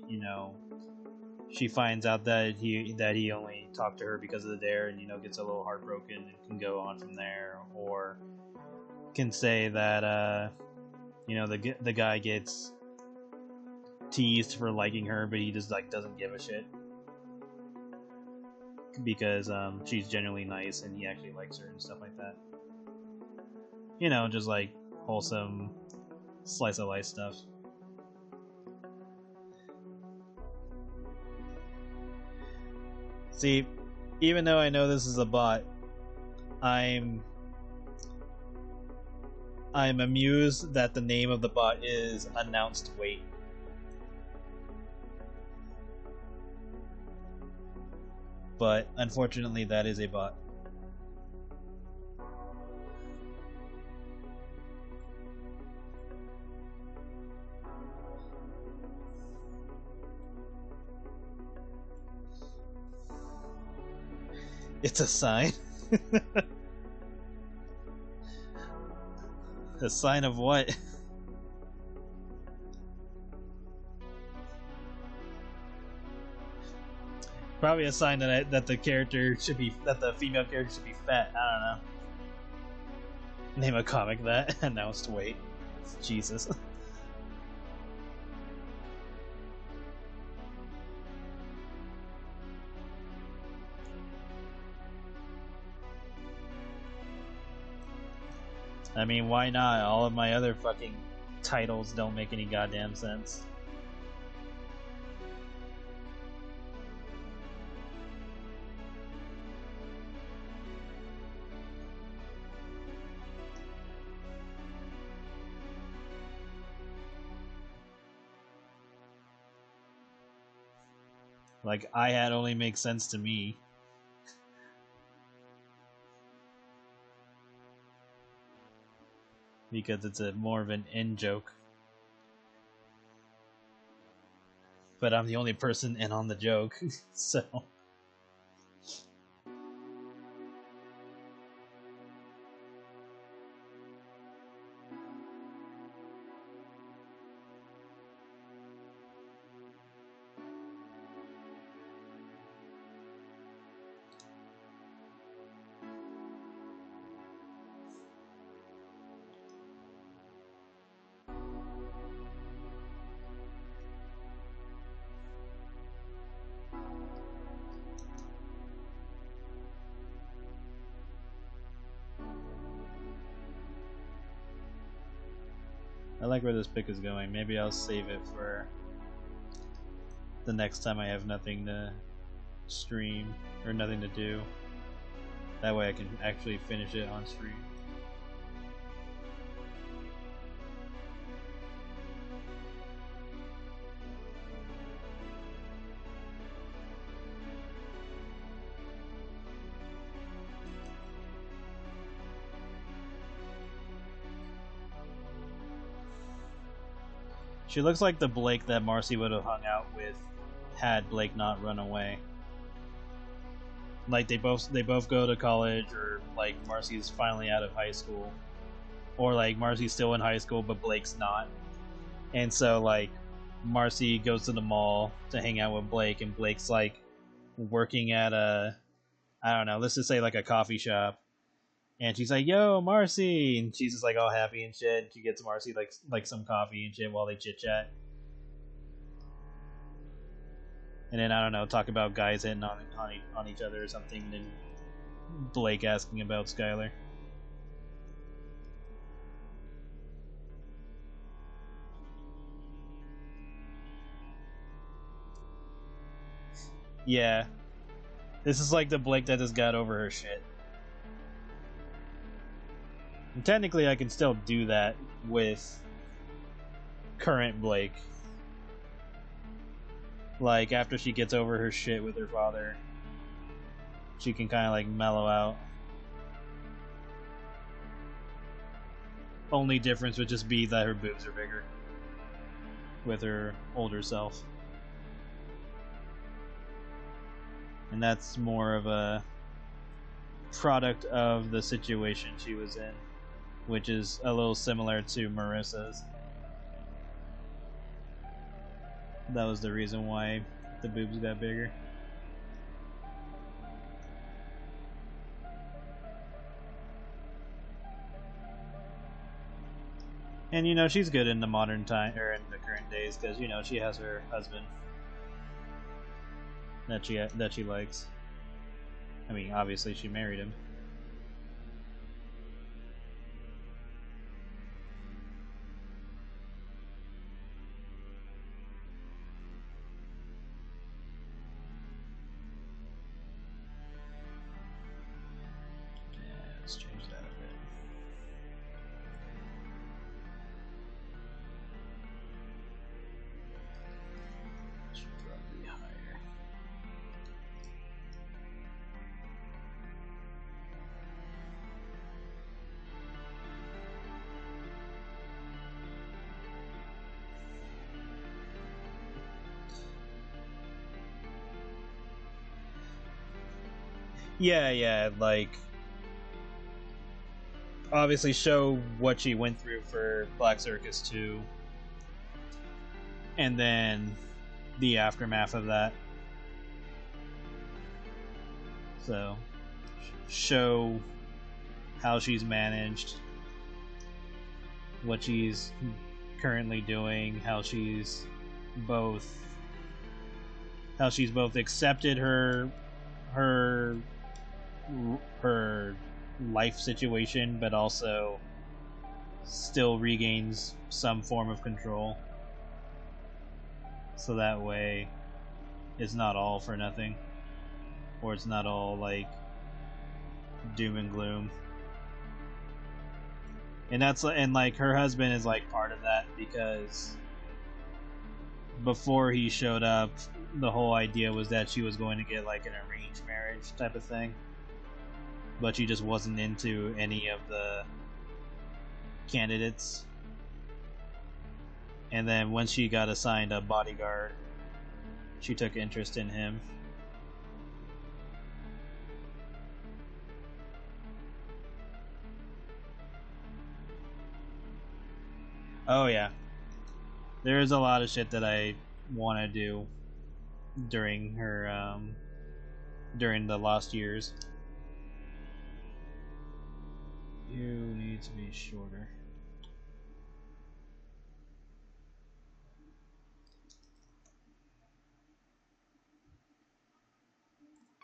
she finds out that he only talked to her because of the dare, and gets a little heartbroken and can go on from there, or can say that the guy gets teased for liking her, but he just, like, doesn't give a shit. because she's genuinely nice and he actually likes her and stuff like that. You know, just like wholesome slice of life stuff. See, even though I know this is a bot, I'm amused that the name of the bot is Announced Wait. But unfortunately, that is a bot. It's a sign. A sign of what? Probably a sign that the character should be, that the female character should be fat. I don't know. Name a comic that. Announced Wait. Jesus. I mean, why not? All of my other fucking titles don't make any goddamn sense. Like, I had only makes sense to me. Because it's a more of an in joke. But I'm the only person in on the joke, so... I like where this pick is going. Maybe I'll save it for the next time I have nothing to stream or nothing to do. That way I can actually finish it on stream. She looks like the Blake that Marcy would have hung out with had Blake not run away. Like they both go to college, or like Marcy's finally out of high school, or like Marcy's still in high school but Blake's not, and so like Marcy goes to the mall to hang out with Blake, and Blake's like working at a, I don't know, let's just say like a coffee shop. And she's like, "Yo, Marcy," and she's just like all happy and shit. And she gets Marcy like some coffee and shit while they chit chat. And then I don't know, talk about guys hitting on each other or something. And then Blake asking about Skylar. Yeah, this is like the Blake that just got over her shit. And technically, I can still do that with current Blake. Like, after she gets over her shit with her father, she can kind of, like, mellow out. Only difference would just be that her boobs are bigger with her older self. And that's more of a product of the situation she was in, which is a little similar to Marissa's. That was the reason why the boobs got bigger. And you know, she's good in the modern time, or in the current days, because you know she has her husband that she likes. I mean, obviously she married him. Let's change that a bit. Should probably be higher. Yeah, like obviously show what she went through for Black Circus 2, and then the aftermath of that. So, show how she's managed, what she's currently doing, how she's both accepted her life situation, but also still regains some form of control. So that way, it's not all for nothing, or it's not all like doom and gloom. And that's like her husband is like part of that, because before he showed up, the whole idea was that she was going to get like an arranged marriage type of thing, but she just wasn't into any of the candidates. And then when she got assigned a bodyguard, she took interest in him. Oh yeah, there's a lot of shit that I want to do during her during the lost years. You need to be shorter.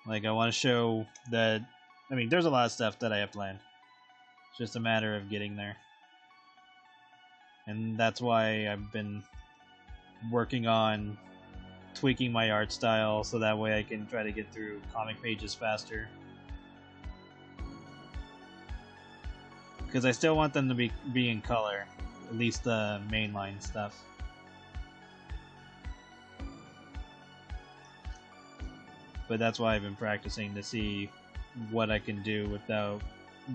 Like, I want to show that, I mean, there's a lot of stuff that I have planned. It's just a matter of getting there. And that's why I've been working on tweaking my art style so that way I can try to get through comic pages faster. Because I still want them to be in color, at least the mainline stuff. But that's why I've been practicing to see what I can do without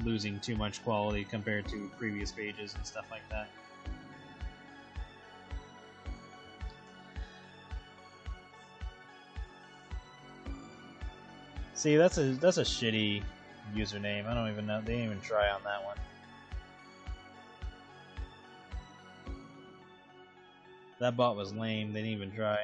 losing too much quality compared to previous pages and stuff like that. See, that's a shitty username. I don't even know. They didn't even try on that one. That bot was lame. They didn't even try.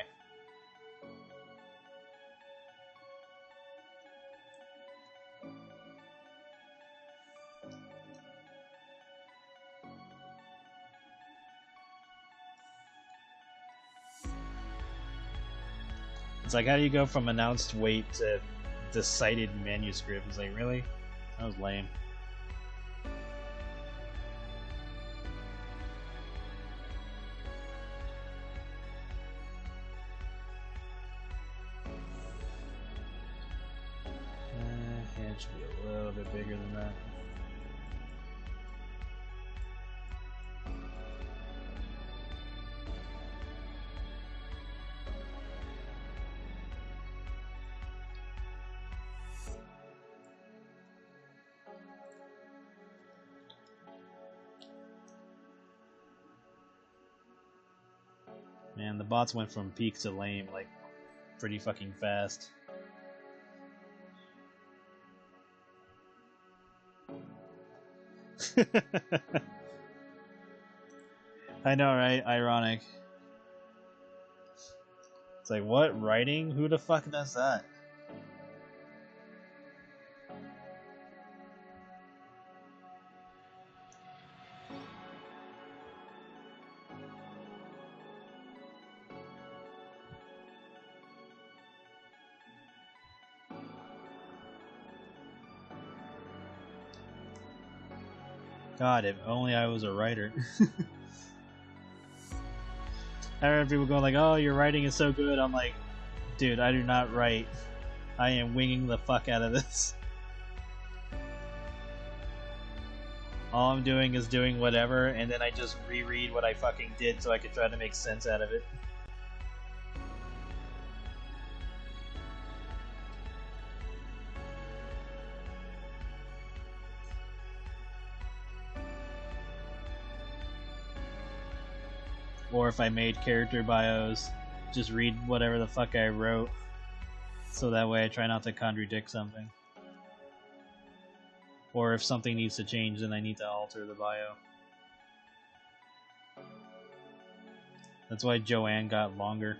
It's like, how do you go from announced wait to decided manuscript? It's like, really? That was lame. Yeah, it should be a little bit bigger than that. Man, the bots went from peak to lame, like, pretty fucking fast. I know, right? Ironic. It's like, what? Writing? Who the fuck does that? God, if only I was a writer. I remember people going like, "Oh, your writing is so good." I'm like, dude, I do not write. I am winging the fuck out of this. All I'm doing is doing whatever, and then I just reread what I fucking did so I could try to make sense out of it. Or if I made character bios, just read whatever the fuck I wrote, so that way I try not to contradict something. Or if something needs to change, then I need to alter the bio. That's why Joanne got longer.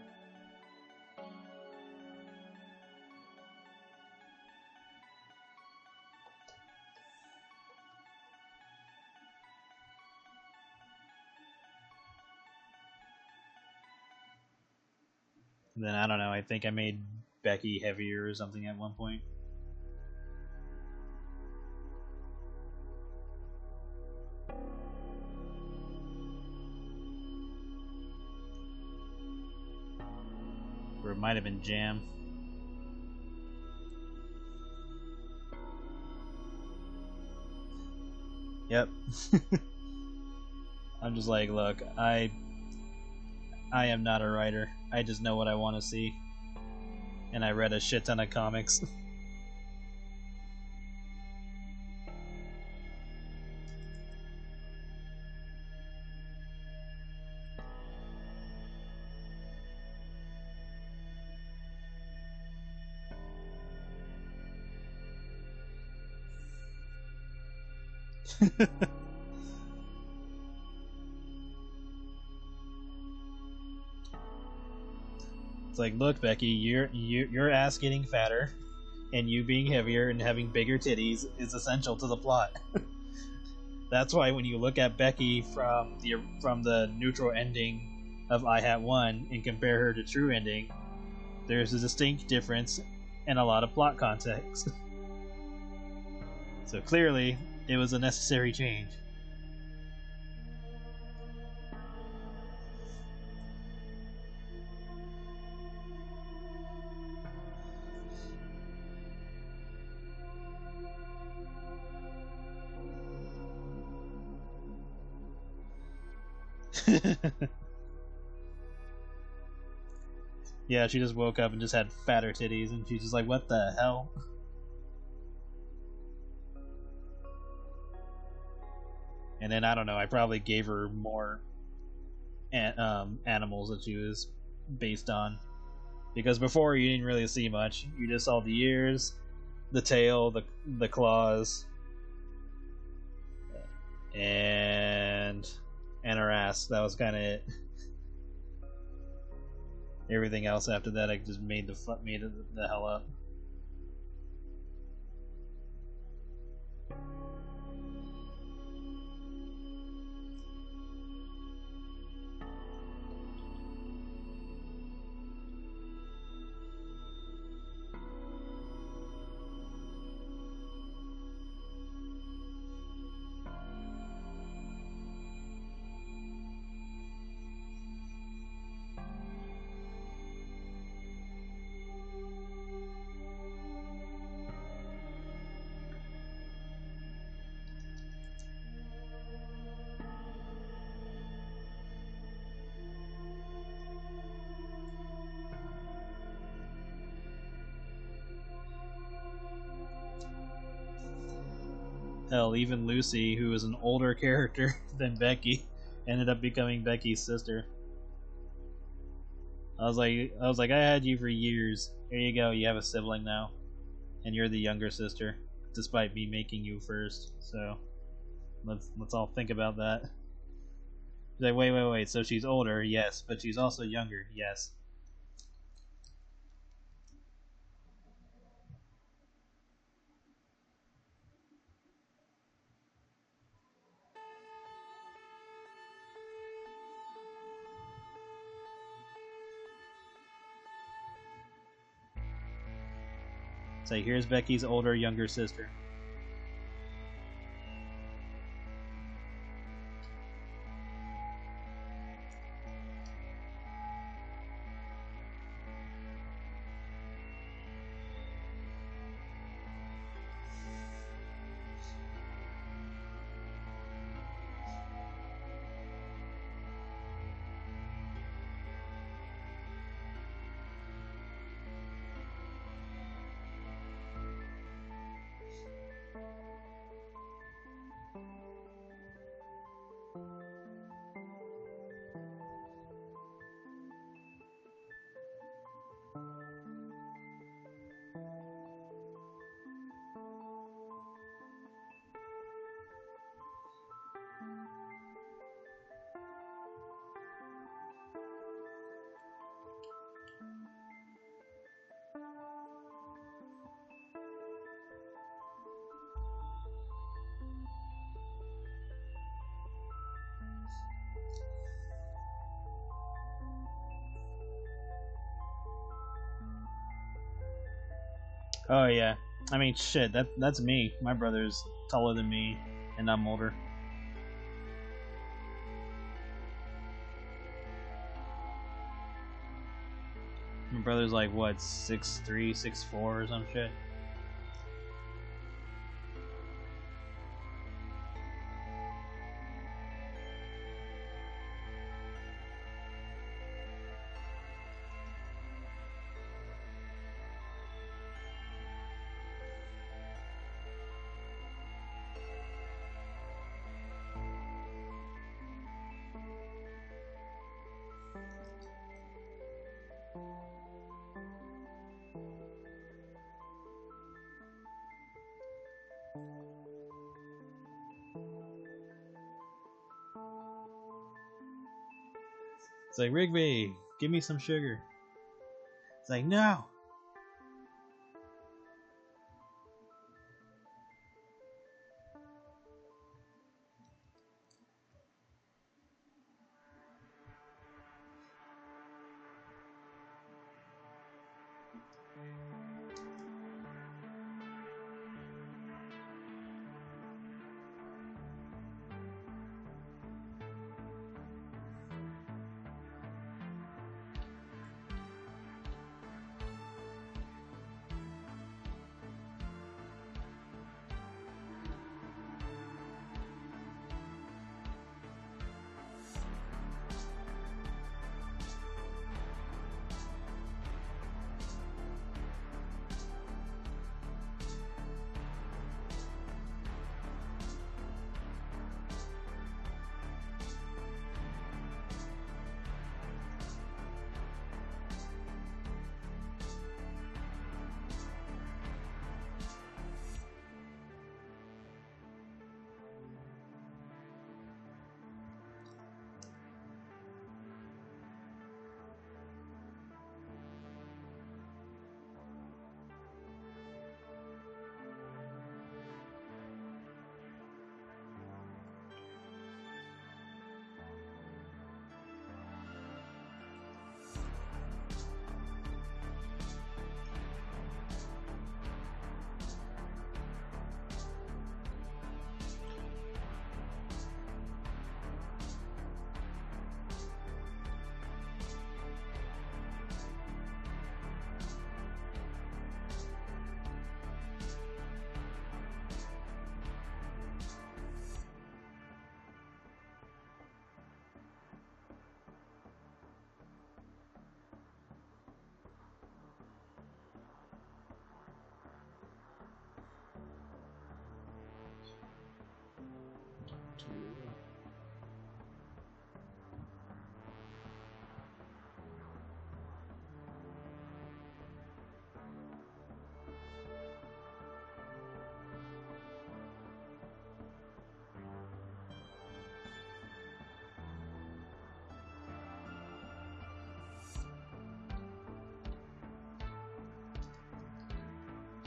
And then, I don't know, I think I made Becky heavier or something at one point. Or it might have been Jam. Yep. I'm just like, look, I am not a writer. I just know what I want to see. And I read a shit ton of comics. It's like, look, Becky, your ass getting fatter, and you being heavier and having bigger titties is essential to the plot. That's why when you look at Becky from the neutral ending of I Hat 1 and compare her to true ending, there's a distinct difference and a lot of plot context. So clearly, it was a necessary change. Yeah, she just woke up and just had fatter titties, and she's just like, what the hell? And then, I don't know, I probably gave her more animals that she was based on. Because before, you didn't really see much. You just saw the ears, the tail, the claws, and her ass. That was kind of it. Everything else after that, I just made the hell up. Hell, even Lucy, who was an older character than Becky, ended up becoming Becky's sister. I was like, I had you for years. Here you go. You have a sibling now, and you're the younger sister, despite me making you first. So let's all think about that. She's like, wait. So she's older, yes, but she's also younger, yes. So here's Becky's older, younger sister. Oh yeah. I mean, shit. That's me. My brother's taller than me, and I'm older. My brother's like what, 6'3", 6'4", or some shit. It's like, Rigby, give me some sugar. It's like, no.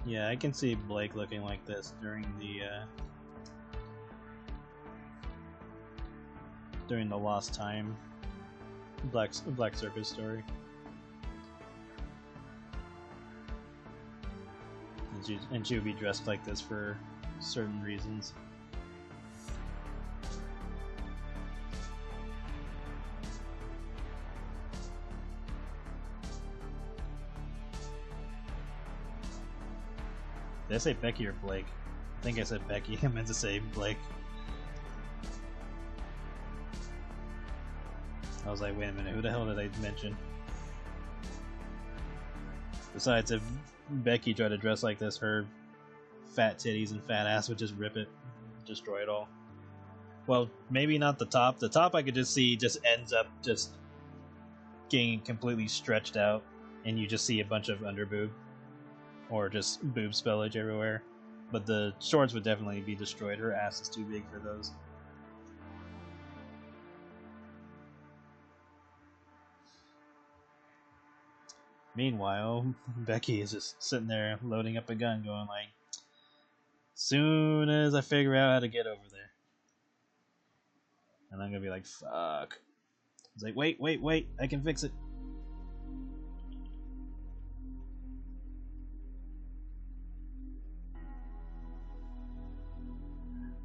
Yeah, I can see Blake looking like this during the Lost Time Black Circus story. And she would be dressed like this for certain reasons. Did I say Becky or Blake? I think I said Becky. I meant to say Blake. I was like, wait a minute, who the hell did I mention? Besides, if Becky tried to dress like this, her fat titties and fat ass would just rip it, destroy it all. Well, maybe not the top. The top I could just see just ends up just getting completely stretched out, and you just see a bunch of underboob. Or just boob spillage everywhere. But the shorts would definitely be destroyed. Her ass is too big for those. Meanwhile, Becky is just sitting there loading up a gun going like, soon as I figure out how to get over there. And I'm gonna be like, fuck. It's like, wait, I can fix it.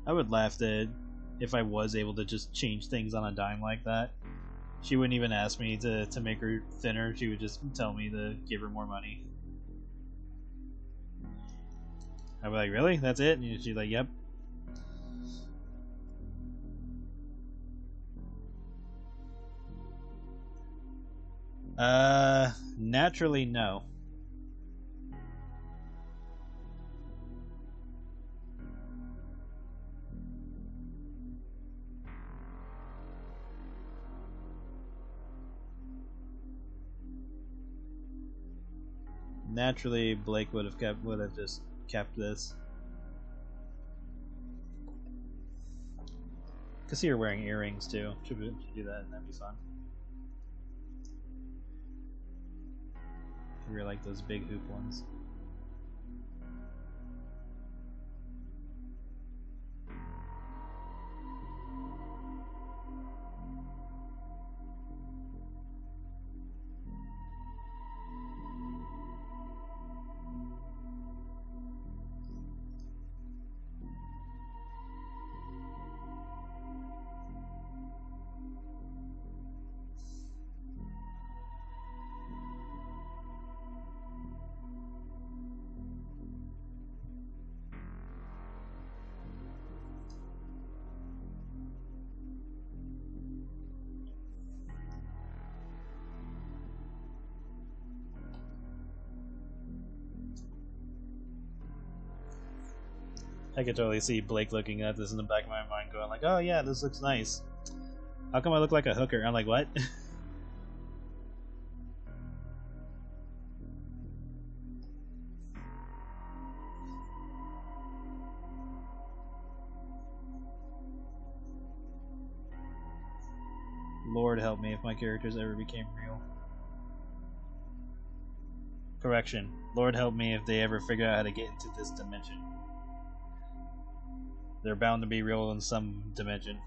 I would laugh that if I was able to just change things on a dime like that. She wouldn't even ask me to make her thinner. She would just tell me to give her more money. I'd be like, really? That's it? And she's like, yep. Naturally, no. Naturally, Blake would have just kept this. Cause see her wearing earrings too. Should do that, and that'd be fun. If you're like those big hoop ones. I could totally see Blake looking at this in the back of my mind going like, oh yeah, this looks nice. How come I look like a hooker? I'm like, what? Lord help me if my characters ever became real. Correction. Lord help me if they ever figure out how to get into this dimension. They're bound to be real in some dimension.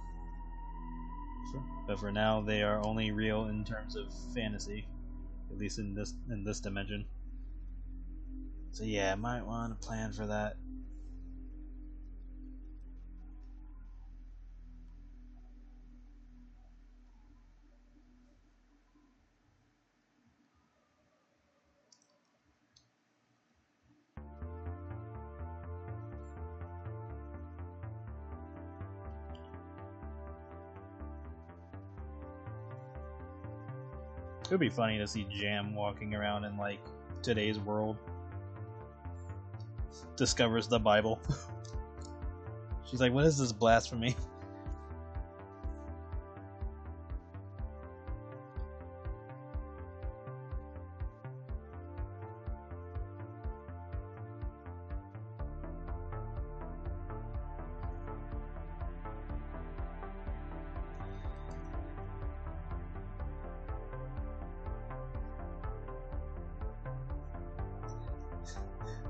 But for now, they are only real in terms of fantasy. At least in this dimension. So yeah, I might want to plan for that. It would be funny to see Jam walking around in like today's world. Discovers the Bible. She's like, what is this blasphemy?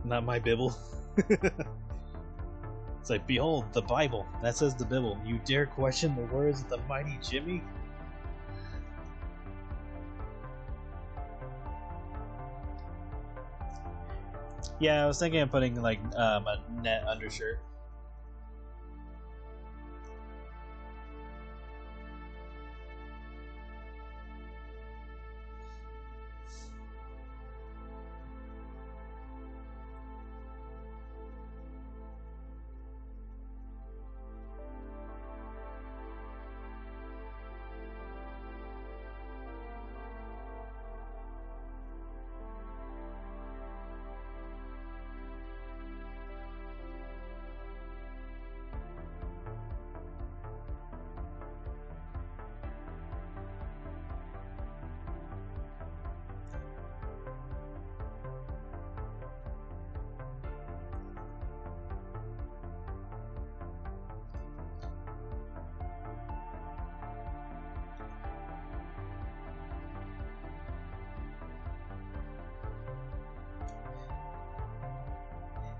Not my Bible. It's like, behold, the Bible. That says the Bible. You dare question the words of the mighty Jimmy? Yeah, I was thinking of putting like a net undershirt.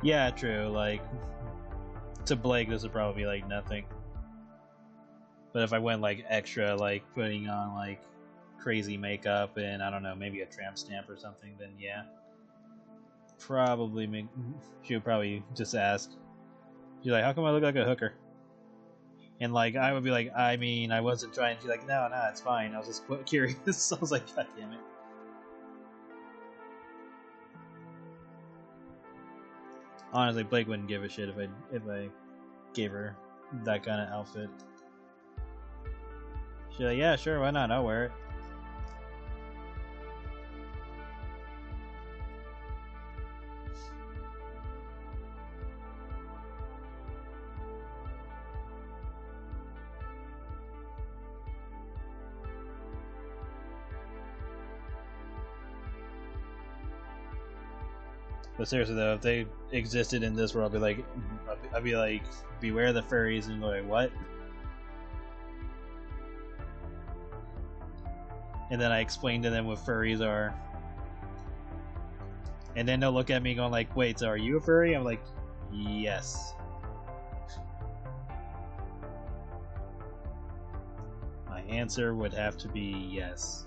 Yeah, true. Like, to Blake, this would probably be like nothing. But if I went like extra, like putting on like crazy makeup and I don't know, maybe a tramp stamp or something, then yeah, probably make. She would probably just ask. She's like, "How come I look like a hooker?" And like I would be like, I mean, I wasn't trying. She's like, no, it's fine. I was just curious. I was like, God damn it. Honestly, Blake wouldn't give a shit if I gave her that kind of outfit. She's like, yeah, sure, why not? I'll wear it. But seriously though, if they existed in this world, I'd be like, beware the furries, and go like, what? And then I explain to them what furries are. And then they'll look at me going like, wait, so are you a furry? I'm like, yes. My answer would have to be yes.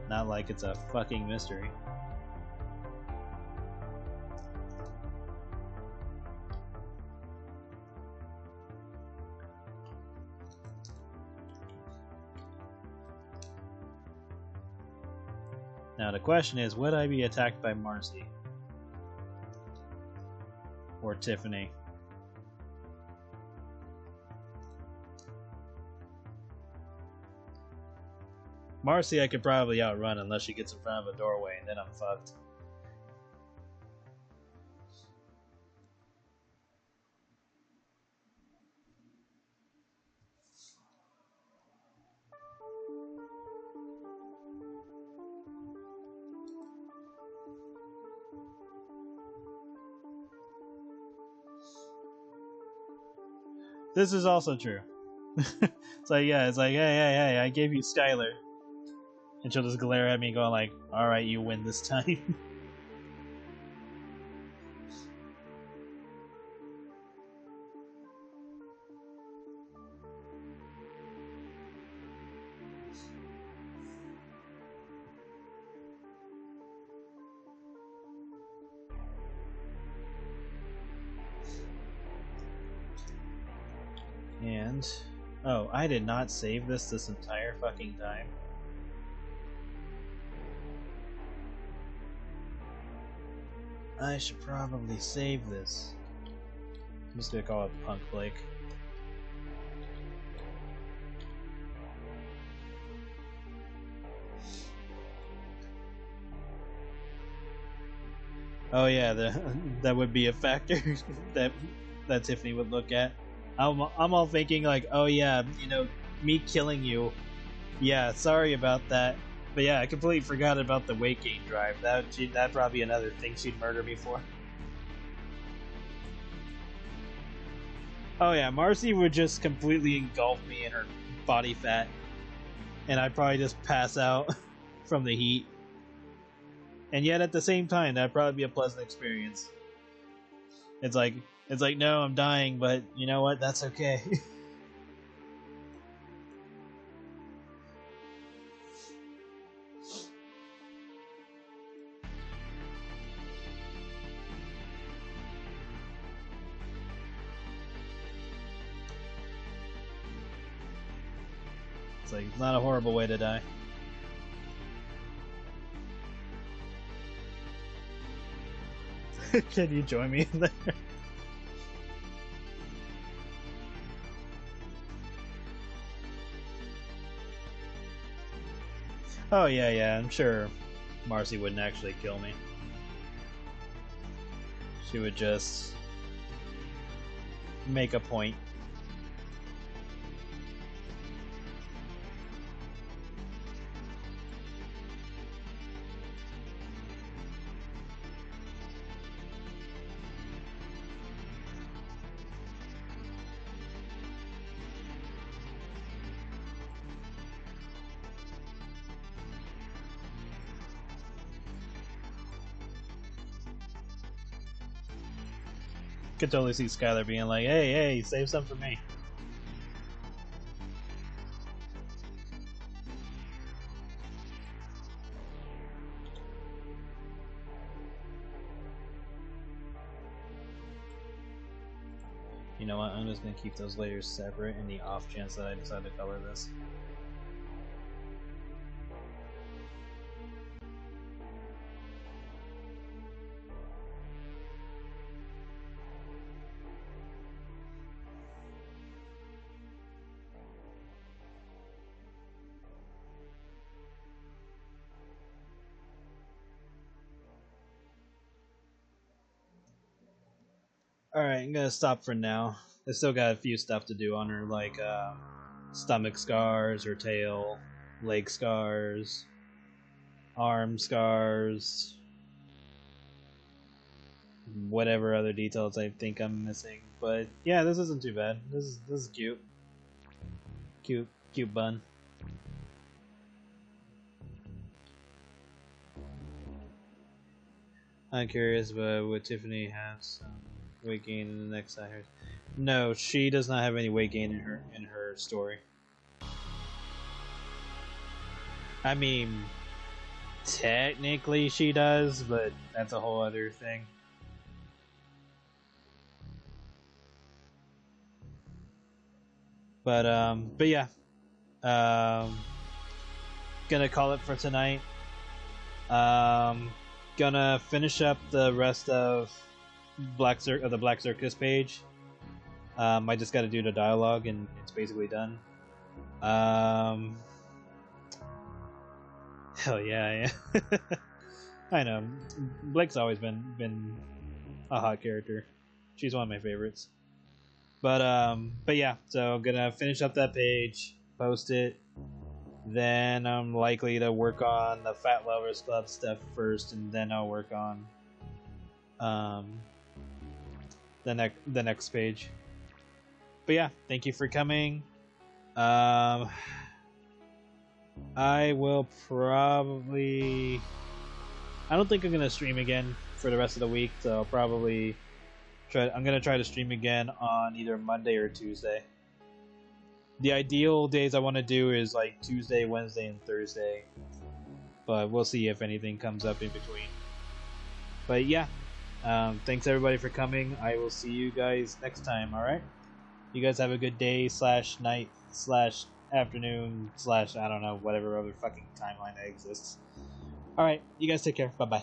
Not like it's a fucking mystery. Now the question is, would I be attacked by Marcy? Or Tiffany? Marcy I could probably outrun unless she gets in front of a doorway, and then I'm fucked. This is also true. It's like, yeah, it's like, hey, I gave you Skylar. And she'll just glare at me going like, alright, you win this time. And... oh, I did not save this entire fucking time. I should probably save this. I'm just gonna call it Punk Blake. Oh yeah, that would be a factor that Tiffany would look at. I'm all thinking like, oh yeah, you know, me killing you. Yeah, sorry about that. But yeah, I completely forgot about the weight gain drive. That'd probably be another thing she'd murder me for. Oh yeah, Marcy would just completely engulf me in her body fat, and I'd probably just pass out from the heat. And yet at the same time, that'd probably be a pleasant experience. It's like, no, I'm dying, but you know what? That's okay. It's like, it's not a horrible way to die. Can you join me in there? Oh yeah, I'm sure Marcy wouldn't actually kill me. She would just make a point. Could totally see Skylar being like, hey, save some for me. You know what? I'm just gonna keep those layers separate in the off chance that I decide to color this. Alright, I'm gonna stop for now. I still got a few stuff to do on her, like stomach scars, her tail, leg scars, arm scars, whatever other details I think I'm missing. But yeah, this isn't too bad. This is cute. Cute bun. I'm curious about what Tiffany has weight gain in the next hires. No, she does not have any weight gain in her story. I mean, technically she does, but that's a whole other thing. But yeah, gonna call it for tonight. Gonna finish up the rest of the Black Circus page. I just got to do the dialogue, and it's basically done. Hell yeah, yeah. I know. Blake's always been a hot character. She's one of my favorites. But yeah. So I'm gonna finish up that page, post it. Then I'm likely to work on the Fat Lovers Club stuff first, and then I'll work on the next page. But yeah, thank you for coming. I will probably... I don't think I'm gonna stream again for the rest of the week, so I'll probably I'm gonna try to stream again on either Monday or Tuesday. The ideal days I want to do is like Tuesday, Wednesday, and Thursday, but we'll see if anything comes up in between. But yeah, thanks everybody for coming. I will see you guys next time. All right, you guys have a good day / night / afternoon / I don't know, whatever other fucking timeline that exists. All right, you guys take care. Bye bye.